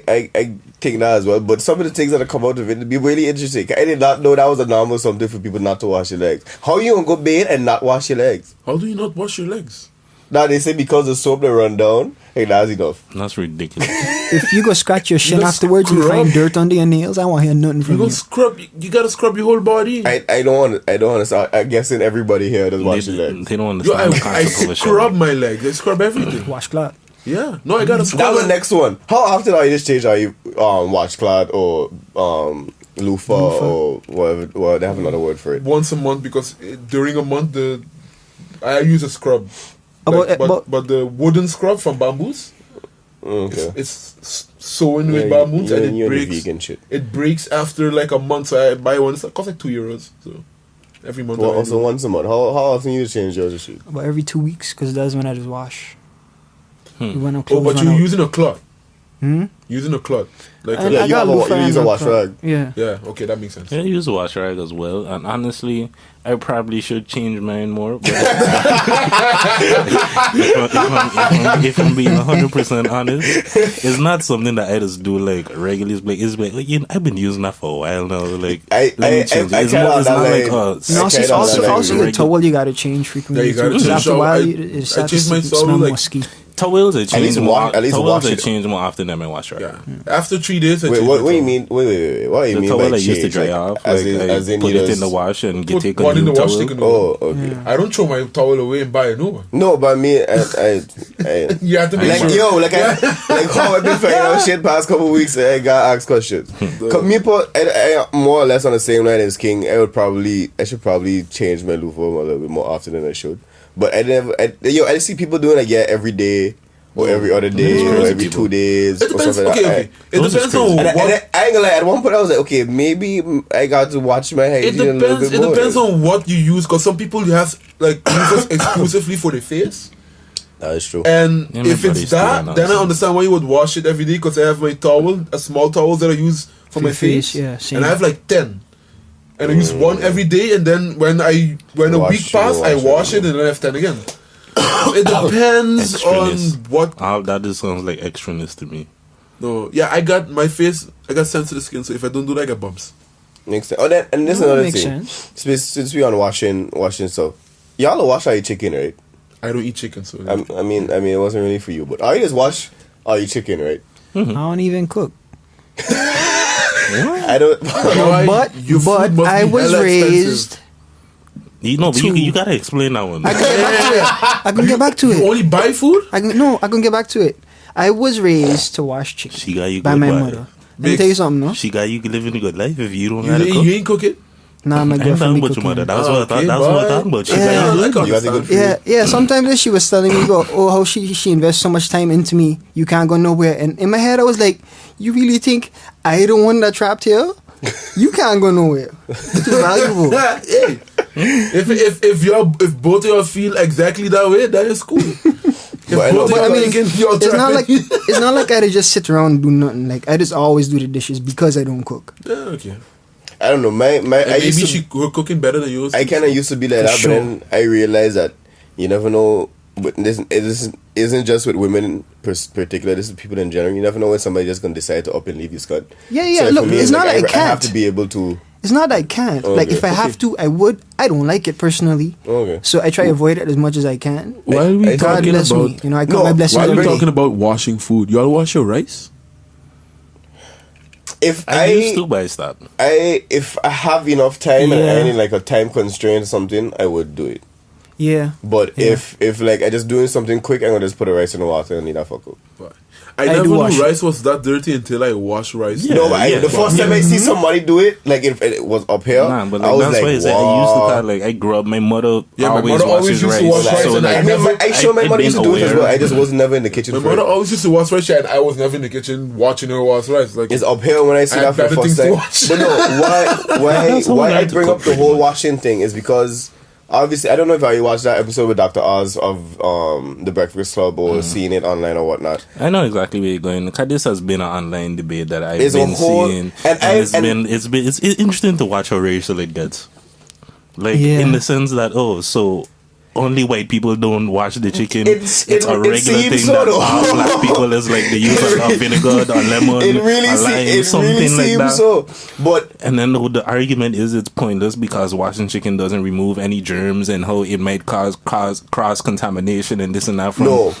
think that as well, but some of the things that come out of it be really interesting. I did not know that was a normal something for people not to wash their legs. How you gonna go bathe and not wash your legs? How do you not wash your legs? Now they say because the soap they run down, hey, that's enough. That's ridiculous. If you go scratch your shin You afterwards, you scrub. find dirt under your nails. I won't hear nothing You from go you. scrub. You gotta scrub your whole body. I don't understand. I'm guessing everybody here does wash their legs. They don't Yo, understand the I concept of a scrub shower. my legs. I scrub everything. Washcloth. Yeah. No, I gotta scrub. That was the it. next one. How often are you just change? Are you washcloth or loofah or whatever? Well, they have another word for it. Once a month because during a month I use a scrub. But the wooden scrub from bamboos, Okay. it's sewn with Yeah, bamboos you- and it you're the breaks. vegan shit. It breaks after like a month, so I buy one. It costs like €2. So every month. Well, I also do. once a month. How often you change yours? Shit? About every 2 weeks, because that's when I just wash. When I'm Oh, clothes but run you're out. using a cloth. Hmm? Using a cloth. Like And Yeah, I you got have a- loofah you use and a wash cloth. rag. Yeah. yeah, okay, that makes sense. Yeah, I use a wash rag as well, and honestly, I probably should change mine more. But if I'm being 100% honest, it's not something that I just do like regularly. It's like I've been using that for a while now. Like, I let me change it. It's kinda more- it's on not that like line. No, I see, kinda also, like also your regular- towel you gotta change frequently. Yeah, you gotta too, 'cause change after a towel. while, I it starts changed to my smell towel, more like- ski. towels I change least more. wa- at least Towels wash I it. change more often than my wash rag. Yeah. After 3 days, I Wait, change what my do you towel. mean? Wait. What do you The mean towel by I used to change? dry Like, off, as like in, I as in put you it in just- the wash and Put take a one in new the wash, towel. take a new one. Oh, okay. I don't throw my towel away and buy a new one. No, but I mean, You have to make like sure. yo, like how I've been finding out shit past couple weeks. I got asked questions. Cause me put, I more or less on the same line as King. I should probably change my loofah a little bit more often than I should. But I see people doing like every day or every other day or every 2 days. It or depends. something Okay, like okay. that. It Those depends is on crazy. And what. I ain't gonna lie. At one point, I was like, okay, maybe I got to watch my It hygiene a little depends. bit It more. depends on what you use. Because some people you have like loofahs exclusively for the face. That is true. And Yeah, if nobody's it's that, doing then I nonsense. understand why you would wash it every day. Because I have my towel, a small towel that I use for my your face, face. yeah, same. And I have like 10. And I use one every day. And then when a Wash week it, pass, I wash wash it. it, and then I have 10 again. It depends on Extraness. what. All that just sounds like extraness to me. No, yeah, I got sensitive skin, so if I don't do that, I get bumps. Makes sense. Oh, and this is No, that another makes thing. sense. Since we on washing stuff, y'all wash all your chicken, right? I don't eat chicken, so I mean, it wasn't really for you, but I just wash all your chicken, right? I don't even cook. I don't. But your food must I be was hella raised. You know, but Two. you gotta explain that one. I can get back to You it. only buy food? I can get back to it. I was raised to wash chicken She got you by good my boy. mother. Let me Mix. tell you something, no? She got you living a good life if you don't You, gotta cook. you ain't cook it? Nah, my I ain't girlfriend talking be about your cooking. mother. That's what I thought. Okay, That's what bye. I'm talking about. She Yeah. got you I good. can You got the good understand. food. Yeah. Sometimes she was telling me, how she invests so much time into me. You can't go nowhere. And in my head, I was like, you really think I the one that trapped here? You can't go nowhere. It's valuable. Hey, if both of y'all feel exactly that way, that is cool. If But I know- both of But I y'all mean, thinking you're it's not like trapping- it's not like I just sit around and do nothing. Like I just always do the dishes because I don't cook. Yeah, okay. I don't know. My I And maybe used to, she her cooking better than yours. I kind of used to be like For that, sure. but then I realized that you never know. But this isn't just with women in particular. This is people in general. You never know when somebody's just gonna decide to up and leave you, Scott. Yeah. for Look, it's not like, like I I have can't. to be able to. It's not that I can't. Like Okay. if I have to, I would. I don't like it personally, Okay. so I try to avoid it as much as I can. Why are we I- God talking bless about? me. You know, I No, count my blessings Why are we every day. talking about washing food? Y'all wash your rice? If I used to buy stuff. if I have enough time and Yeah. I need like a time constraint or something, I would do it. Yeah. But if like I just doing something quick, I'm gonna just put the rice in the water and leave that fuck up. I I never do knew wash it. rice was that dirty until I wash rice. Yeah. No, but the first time I see somebody do it, like if it was up here, Nah, but I like, was that's like, why I said I wow. used to thought like I grew up. My mother Yeah, my always mother always washes used to rice. wash rice, So and like, I mean, I sure my I'd mother used to been do it as aware. well. I just was never in the kitchen My for mother it. always used to wash rice, and I was never in the kitchen watching her wash rice. Like It's up here when I see I that have for the better first things to time. watch. But no, That's how why I I like to bring cook up the pretty whole much. washing thing is because obviously I don't know if you watched that episode with Dr. Oz of the Breakfast Club or seeing it online or whatnot. I know exactly where you're going. Because this has been an online debate that I've It's a been whole- seeing, and it's interesting to watch how racial it gets. Like Yeah. in the sense that only white people don't wash the chicken. It's a regular seems thing so that though. all black people is like the use of vinegar or lemon It or really, lime, something like seems that. so. But And then the argument is it's pointless because washing chicken doesn't remove any germs and how it might cause cross contamination and this and that from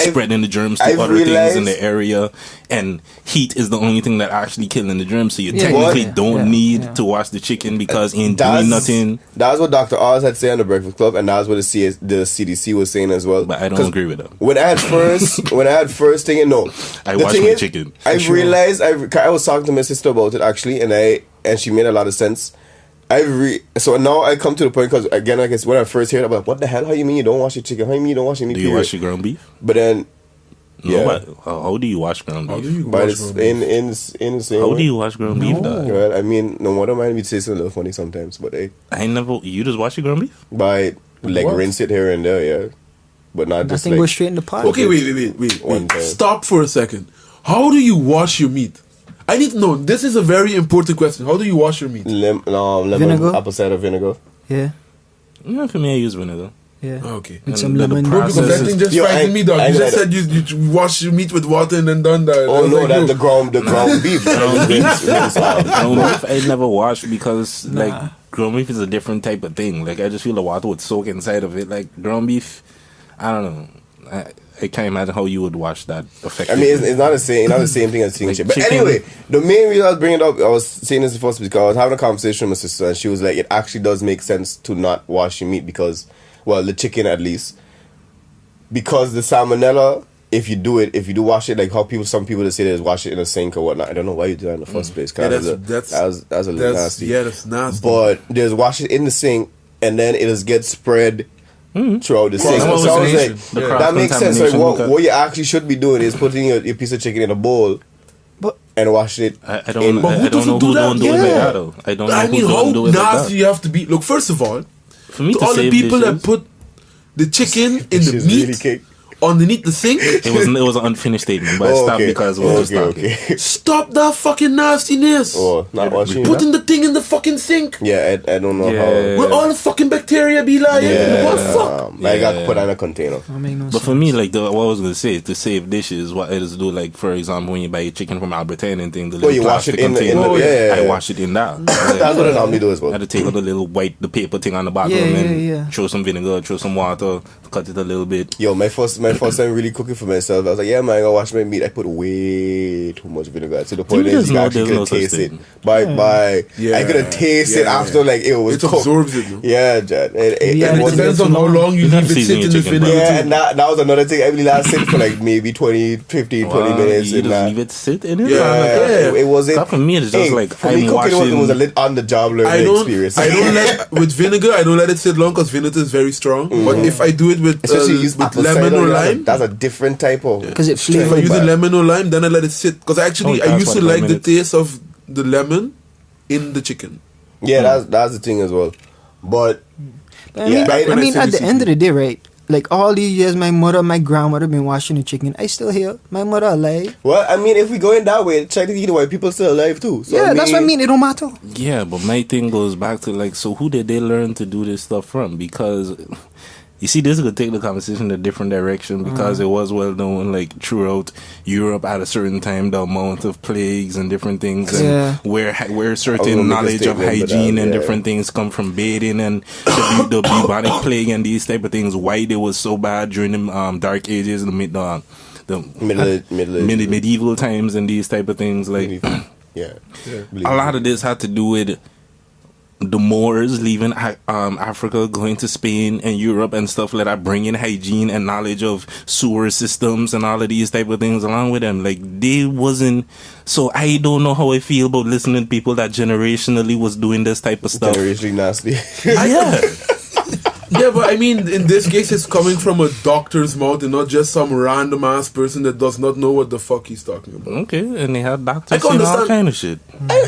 spreading the germs to other things in the area. And heat is the only thing that actually killing the germs. So you technically don't need to wash the chicken because in doing nothing. That's what Dr. Oz had said on the Breakfast Club, and that's what the CDC was saying as well. But I don't agree with them. When I had first thing, I watched my chicken. I realized I was talking to my sister about it actually, and she made a lot of sense. So now I come to the point because again, I guess when I first heard about what the hell, how you mean you don't wash your chicken? How you mean you don't wash your meat? Do you wash your ground beef? But then. No, how do you wash ground beef? In the same How way. do you wash ground beef, dog? Well, I mean, no matter mind me tasting a little funny sometimes, but you just wash your ground beef? by rinse it here and there, yeah. But not just Nothing goes straight in the pot. Okay, wait. One time. Stop for a second. How do you wash your meat? I need to know. This is a very important question. How do you wash your meat? lemon, Vinegar? apple cider vinegar. Yeah. Yeah, for me, I use vinegar. Yeah. Okay. And some And the lemon. process- Because that thing just Yo, frightened me, dog. I You just know said you wash your meat with water and then done that. Oh I was no, like, that's yo, the ground beef. Ground Rinse beef, I never wash because like ground beef is a different type of thing. Like I just feel the water would soak inside of it. Like ground beef, I don't know. I can't imagine how you would wash that I effectively. mean, it's not the same thing as chicken Like shit. But chicken- anyway, the main reason I was bringing it up, I was saying this first because I was having a conversation with my sister, and she was like, "It actually does make sense to not wash your meat because, well, the chicken at least, because the salmonella. If you do wash it, like how some people say is wash it in a sink or whatnot. I don't know why you do that in the first place. Yeah, That's a little nasty. Yeah, that's nasty. But there's wash it in the sink, and then it'll get spread throughout the sink. Cross So I was contamination. like, Yeah. that makes sense. Like Cross-contamination, what you actually should be doing is putting your piece of chicken in a bowl But and wash it. I don't But who know doesn't who do that? don't do it like Yeah. that though. I don't know I mean, who how don't do it like nasty that. you have to be. Look, first of all, For me to to all the save people dishes, that put the chicken in the She's really meat cake. underneath the sink, it was an unfinished statement, but I stopped because we were just talking. okay. stop that fucking nastiness. Oh, not washing. Putting the thing in the fucking sink. Yeah, I don't know Yeah. how. Where all the fucking bacteria be lying. Yeah, What the fuck? I got put in a container. that make no But sense. for me, like what I was gonna say, to save dishes, what it is to do, like for example, when you buy chicken from Albertine and thing, the little you wash it plastic in the- container, yeah. I wash it in that. That's what I normally do as I well. had to take out the paper thing on the bottom Yeah, and yeah. throw some vinegar, throw some water, cut it a little bit. Yo, my first time really cooking for myself, I was like, yeah, man, I gotta wash my meat. I put way too much vinegar to the point me, that there's you no- actually there's could no such taste it. thing. Yeah. I could have tasted it Yeah. after like it was It cooked. absorbs it, no? Yeah, Jad. Yeah, It wasn't- depends on how long you You have leave it season sit your in the chicken, vinegar. yeah, too. and that was another thing. I really let it sit for like maybe 20, 15, 20 Wow, minutes. you and just that. leave it sit in it. Yeah. Yeah, it wasn't. That for me is just like for I'm me cooking watching. it was a lit on the job I learning don't. experience. I don't let with vinegar. I don't let it sit long because vinegar is very strong. But if I do it with, Especially use with apple lemon cider, or yeah, lime, That's a different type of. Because it if I flavors. use the lemon or lime, then I let it sit. Because actually, Oh, I that's used to 45 like the minutes. taste of the lemon in the chicken. Yeah, that's the thing as well. But I Yeah, mean, back when I I mean said at the this end of the day, right? Like all these years, my mother, my grandmother been washing the chicken. I still here. My mother alive. well, I mean, if we go in that way, technically the white people still alive too. So, Yeah, that's what I mean. It don't matter. Yeah, but my thing goes back to like, so who did they learn to do this stuff from? Because you see, this is gonna take the conversation in a different direction because it was well known, like throughout Europe at a certain time, the amount of plagues and different things, and Yeah. where I was certain gonna make a knowledge of statement, but, hygiene and yeah. different things come from bathing and the bubonic plague and these type of things. Why it was so bad during the Dark Ages, the medieval times and these type of things, like. Yeah. A lot of this had to do with the Moors leaving Africa, going to Spain and Europe and stuff like that, bringing hygiene and knowledge of sewer systems and all of these type of things along with them. Like, they wasn't... So I don't know how I feel about listening to people that generationally was doing this type of stuff. Generationally nasty. Yeah. Yeah, but I mean, in this case, it's coming from a doctor's mouth and not just some random ass person that does not know what the fuck he's talking about. Okay, and they had I doctors can saying all understand. kind of shit.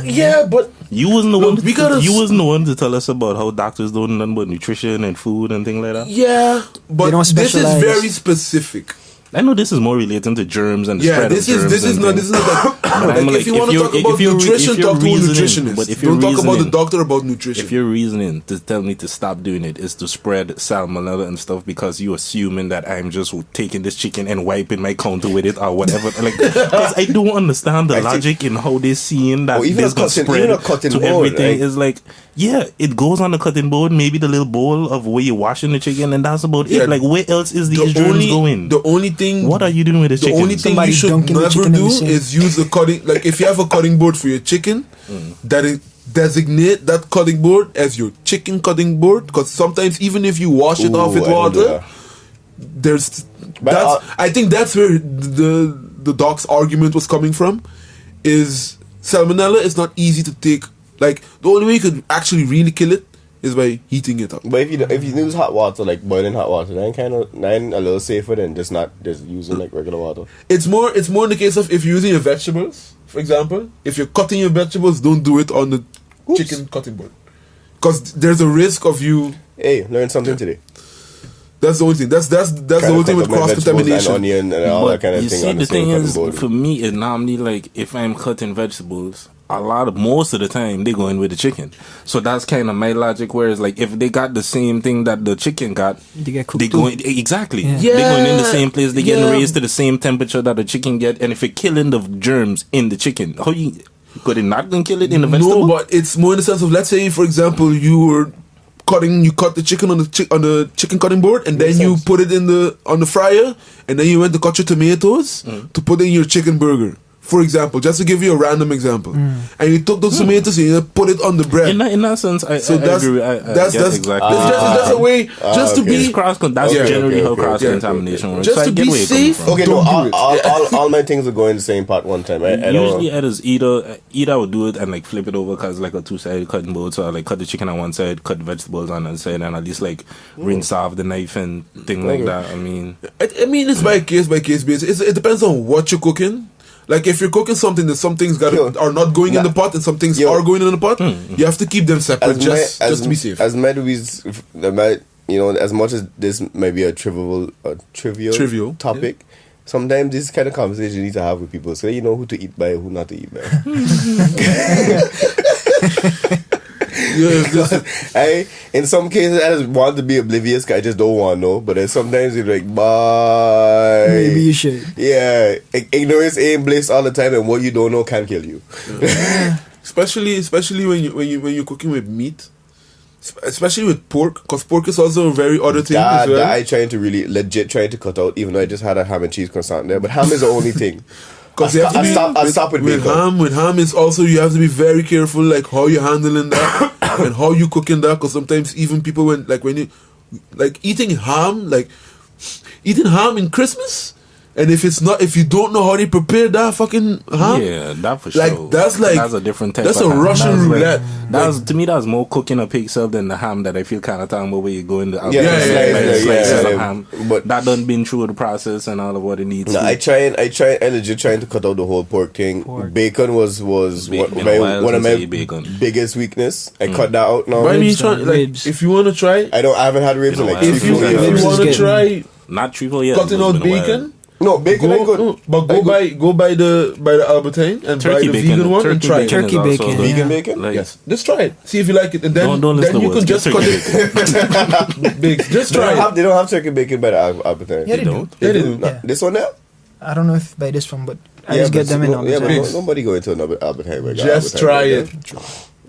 Yeah, but You wasn't the Look, one. we gotta You wasn't the one to tell us about how doctors don't know nothing about nutrition and food and things like that. yeah, but They don't this is specialize. very specific. I know this is more relating to germs and the Yeah, spread this of is germs. this is and not things. this is not But like, I'm like, if you want to talk about if you're nutrition, talk to a reasoning- nutritionist. but if you're Don't talk about the reasoning- doctor about nutrition. If your reasoning to tell me to stop doing it is to spread salmonella and stuff because you assuming that I'm just taking this chicken and wiping my counter with it or whatever, like, because I don't understand the I think- logic in how they're seeing that Or even this a can cutting- spread even a cutting to board, everything. right? Is like, yeah, it goes on the cutting board, maybe the little bowl of where you're washing the chicken, and that's about Yeah, it. Like, where else is these germs going? The only thing. What are you doing with the The chicken? only thing Somebody you should dunking the never chicken in the do sink. is use a cutting. Like if you have a cutting board for your chicken, that is designate that cutting board as your chicken cutting board. Because sometimes even if you wash it off Ooh, with I don't do water, that. there's But that's. I think that's where the doc's argument was coming from. Is salmonella is not easy to take. Like the only way you could actually really kill it is by heating it up. But if you use hot water, like boiling hot water, then a little safer than just using like regular water. It's more in the case of if you're using your vegetables, for example. If you're cutting your vegetables, don't do it on the chicken cutting board, because there's a risk of you. Hey, learn something today. That's the only thing. That's the Trying only to thing with cut up my cross vegetables and contamination. onion and all that kind of you thing see, on the the same thing cutting is, board. for me, it normally like if I'm cutting vegetables, most of the time they go in with the chicken. So that's kind of my logic. Whereas, like, if they got the same thing that the chicken got, They get cooked they too. going exactly. Yeah. They're going in the same place. They're getting Yeah. raised to the same temperature that the chicken get. And if you're killing the germs in the chicken, how you could it not gonna kill it in the vegetable? No, but it's more in the sense of, let's say, for example, you cut the chicken on the chicken cutting board, and then Makes you sense. put it on the fryer, and then you went to cut your tomatoes to put in your chicken burger. For example, just to give you a random example, and you took those tomatoes and you put it on the bread. In that sense, I that's agree. I that's get that's exactly. that's a way just to okay. be It's that's Okay, generally okay, how okay, cross okay, contamination works. Just So I to get be where you're coming safe. from. Okay, Don't no, do it. all my things will go in the same pot one time. I don't Usually, I just either I would do it and like flip it over because like a two-sided cutting board. So I like cut the chicken on one side, cut the vegetables on the other side, and at least like rinse off the knife and thing like Okay. that. I mean, I mean, it's by case basis. It depends on what you're cooking. Like if you're cooking something, that some things are not going in the pot and some things are going in the pot. You have to keep them separate just to be safe. As as much as this may be a trivial topic, sometimes this kind of conversation you need to have with people so you know who to eat by, who not to eat by. In some cases, I just want to be oblivious 'cause I just don't want to know. But then sometimes you're like, bye. Maybe you should. Yeah, ignorance ain't bliss all the time, and what you don't know can kill you. especially when you're cooking with meat, especially with pork, because pork is also a very other thing as well. That I trying to really legit trying to cut out, even though I just had a ham and cheese croissant there. But ham is the only thing. Because I stop with bacon. With ham is also, you have to be very careful like how you're handling that and how you cooking that, because sometimes even people when you eating ham in Christmas, and if you don't know how they prepare that fucking ham, yeah, that for sure. That's a different type. That's of a ham. Russian That's roulette. To me, that's more cooking a pig sub than the ham that I feel kind of talking about where you go in the Yeah, of ham. But that done been through the process and all of what it needs. No, I legit trying to cut out the whole pork thing. Bacon was Been a while one of since I my ate bacon. biggest weakness. I cut that out now. But I mean, Ribs. if you want to try, I haven't had ribs in Been a like while. 3 if you years. Ribs want is to getting- try Not triple yet. cutting but out it's been a while. bacon. No, bacon ain't good. Go by the Albertine and Turkey buy the bacon. vegan one and try it. Turkey Turkey is also bacon. good. Vegan Yeah. bacon? Like, Yes, just try it. See if you like it, and then Don't listen then to you can words. just Get cut turkey it. Big. Just They try don't, it. have, they don't have turkey bacon by the Albertine. Yeah, they do. don't? Yeah, they do. do. No, Yeah. This one there? I don't know if by this one, but I Yeah, just get but them in no, yeah, but Albertine. nobody go into another Albertine. Just try it.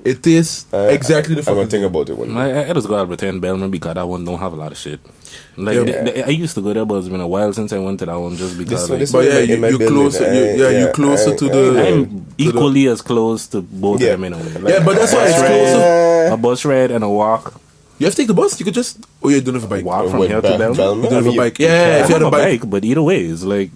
It tastes exactly the I'm gonna fucking think thing. about it one day. I just go Albertine Belmont because that one don't have a lot of shit. Like Yeah. I used to go there, but it's been a while since I went to that one just because. This But yeah, in my you're building, closer. You're closer to the. I'm equally as close to both Yeah. of them in a way. Like, Yeah, but that's why a it's bus closer. ride, a bus ride and a walk. You have to take the bus. You could just. Oh, you don't have a bike. Walk from With here to Belmont? Belmont. You don't have I a mean, bike. Yeah, if you had a bike. But either way, it's like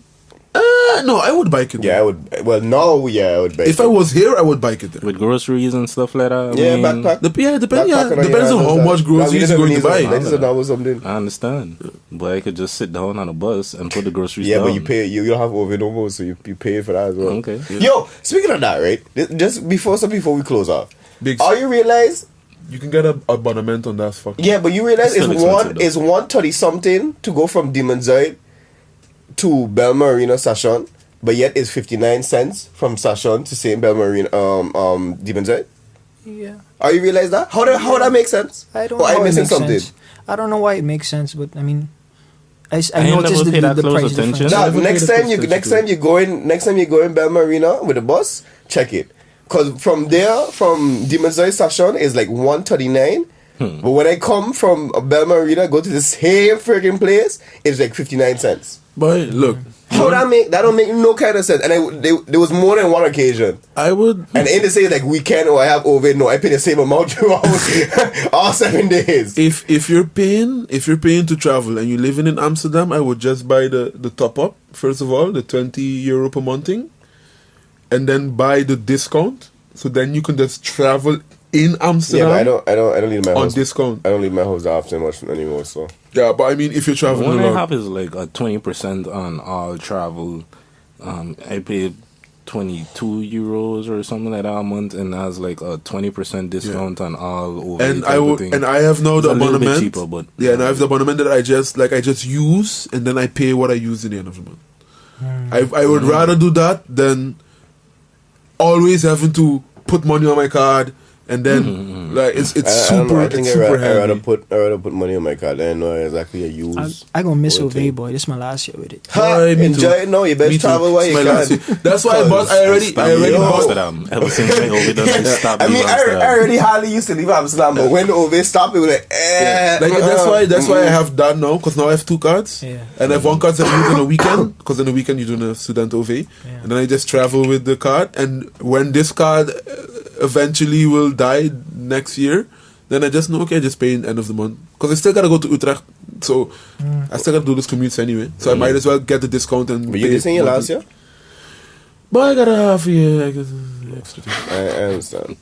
No, I would bike it. Yeah, I would. Well, no, yeah, I would bake If I was here, I would bike it there. with groceries and stuff like that. I Yeah, mean, backpack. Depends on how much groceries you're going to buy. That's another something. I understand, but I could just sit down on a bus and put the groceries Yeah, down. but you pay. You don't have over, so you pay for that as well. Okay. Yo, speaking of that, right? Just before we close off, Big- all you realize? You can get a abonnement on that fucking. Yeah, but you realize It's it's still expensive, though. 130 something to go from Demonzoid to Belmarina Sashon, but yet it's 59 cents from Sashon to St. Belmarina Demons Eye? Yeah. You realize that? How that make sense? I don't Or know I'm why it missing makes something? sense. I don't know why it makes sense, but I mean, I ain't noticed never pay that the close price attention. difference. Nah, never next paid time you go in Belmarina with the bus, check it. Cause from Demons Eye Sashon is like 139. But when I come from Belmarina, go to the same freaking place, it's like 59 cents. But look, How that don't make no kind of sense. And there was more than one occasion. I would. And in the say like weekend or I have over, no, I pay the same amount throughout all 7 days. If you're paying to travel and you're living in Amsterdam, I would just buy the top up first of all, the €20 per month thing, and then buy the discount. So then you can just travel in Amsterdam. Yeah, but I don't leave my on house. discount. I don't leave my house that often much anymore. So Yeah, but I mean, if you're The traveling one a I lot, have is like a 20% on all travel. I paid €22 or something like that a month, and has like a 20% discount on all over. and I have now It's the a little bit abonnement. cheaper, but Yeah, and I have the abonnement that I just use, and then I pay what I use in the end of the month. I would rather do that than always having to put money on my card, and then like it's I don't know. super I think it's super I rather heavy. put money on my card. I know exactly I use. I gonna miss whole Ove, thing. boy. This is my last year with it. Boy, me Enjoy too. it now. You Me best too. travel while It's you my last can. year. That's why I bought. I already Yo. bought. Amsterdam. Ever since I over done stop I mean, leaving I Amsterdam. already hardly used to leave Amsterdam, but when the OV stopped, it was like, That's why I have that now, because now I have 2 cards, Yeah. and I have 1 card that I use on the weekend, because on the weekend you do a student OV, and then I just travel with the card, and when this card eventually will die next year, then I just know, okay, I just pay in the end of the month, because I still gotta go to Utrecht, so I still gotta do this commutes anyway, so I might as well get the discount and But you pay this in your last monthly. year? But I gotta have I guess, extra thing. I understand.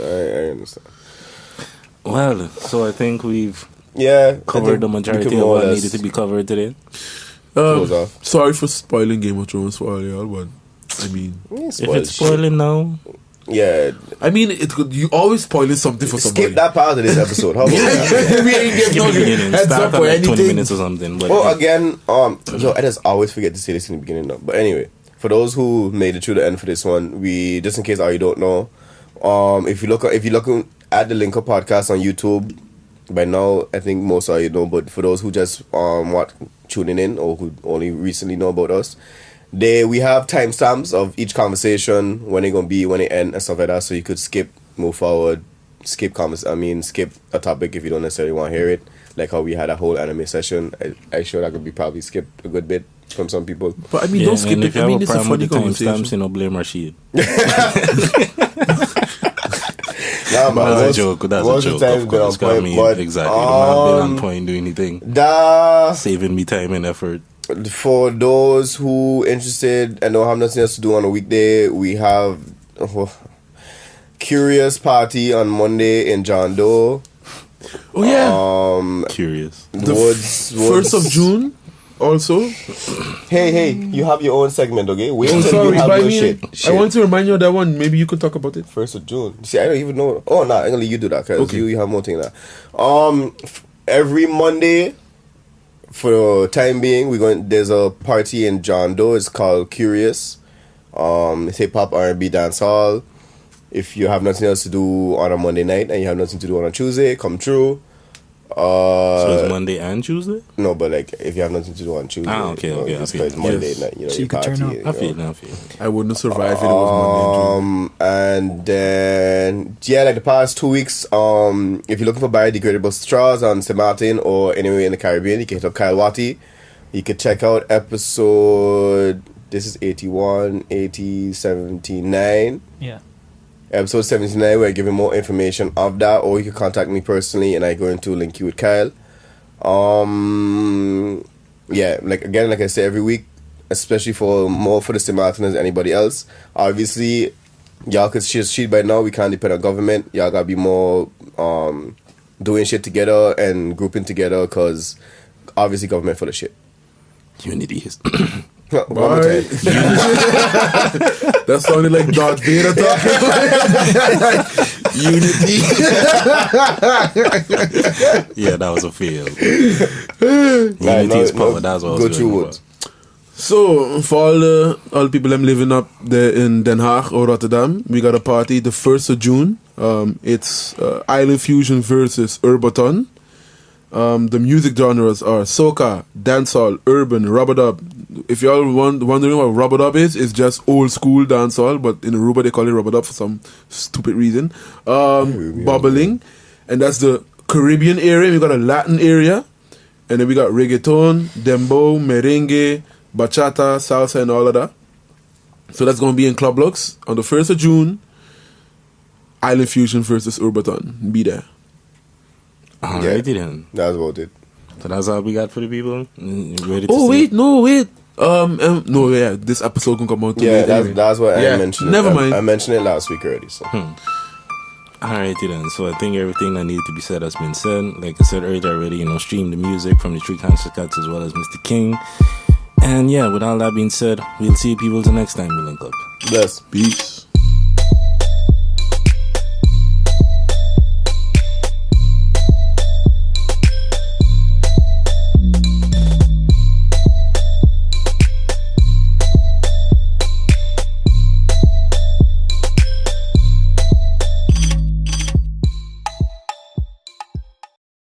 I understand. Well, so I think we've Yeah, I covered think the we majority can of more or what less needed to be covered today. close off. Sorry for spoiling Game of Thrones for all y'all, but I mean, If it's spoiling now, yeah, it could. You always spoiling something for somebody. skip that part of this episode. How about that? We ain't get give no the beginning. heads Start up at or like 20 anything. minutes or something. But Oh, again, I just always forget to say this in the beginning now. But anyway, for those who made it through the end for this one, we just in case you don't know, if you look at the Linker podcast on YouTube, by now I think most of you know. But for those who just tuning in or who only recently know about us, we have timestamps of each conversation, when they're gonna be, when they end, and stuff like that. So you could skip, move forward, skip a topic if you don't necessarily want to hear it. Like how we had a whole anime session. I sure that could be probably skipped a good bit from some people. But I mean, yeah, don't skip and it. if you I have mean, a it's a problem with funny the conversation. timestamps, blame Rashid. Nah, man, That's a most- joke. That's a most of joke. the time Of been on course, 'cause I point, mean, but, exactly. The man been on point doing anything, Da, saving me time and effort. for those who interested and don't have nothing else to do on a weekday, we have Curious Party on Monday in John Doe. Oh yeah, Curious. the Woods, 1st of June. Also, Hey, you have your own segment, okay? Wait oh until sorry, you have but I your mean, shit. I want to remind you of that one. Maybe you could talk about it. 1st of June. See, I don't even know. Oh, nah, I'm gonna let you do that because Okay. you have more thing that. Every Monday, for the time being, there's a party in John Doe. It's called Curious. It's hip hop, R&B, dance hall. If you have nothing else to do on a Monday night and you have nothing to do on a Tuesday, come through. So it's Monday and Tuesday? No, but like if you have nothing to do on Tuesday, okay, okay, I just feel 'cause it. Monday Yes. night, So you you could party. turn up. I feel it. I wouldn't survive if it was Monday and June. And then like the past 2 weeks, if you're looking for biodegradable straws on St. Martin or anywhere in the Caribbean, you can hit up Kyle Watty. You can check out episode. This is 81, 80, 79. Yeah. Episode 79, where I give you more information of that, or you can contact me personally and I going to link you with Kyle. Yeah, like I say every week, especially for the St. Martin as anybody else. Obviously, y'all could shit by now. We can't depend on government. Y'all gotta be more doing shit together and grouping together, because obviously government full of shit. Unity is. One more time. That sounded like Darth Vader talking. Unity. Yeah, that was a fail. Right, Unity is no, power. That's what I was go going through for. Woods. So, for all the people I'm living up there in Den Haag or Rotterdam, we got a party the 1st of June. It's Island Fusion versus Urbaton. The music genres are soca, dancehall, urban, rubber-dub. If y'all wondering what rubber-dub is, it's just old school dancehall, but in Aruba they call it rubber-dub for some stupid reason. Bubbling, and that's the Caribbean area. We got a Latin area, and then we got reggaeton, dembow, merengue, bachata, salsa, and all of that. So that's going to be in Club Lux on the 1st of June. Island Fusion versus Urbaton. Be there. Alrighty then. That's about it. So that's all we got for the people. Ready to Oh, see wait, it? no, wait. No, yeah, this episode can come out too Yeah, late anyway. that's what Yeah, I mentioned. never mind. I mentioned it last week already. So. Alrighty then. So I think everything that needed to be said has been said. Like I said earlier already, stream the music from the Three Conscious Cats as well as Mr. King. And yeah, with all that being said, we'll see you people till next time we link up. Bless. Peace.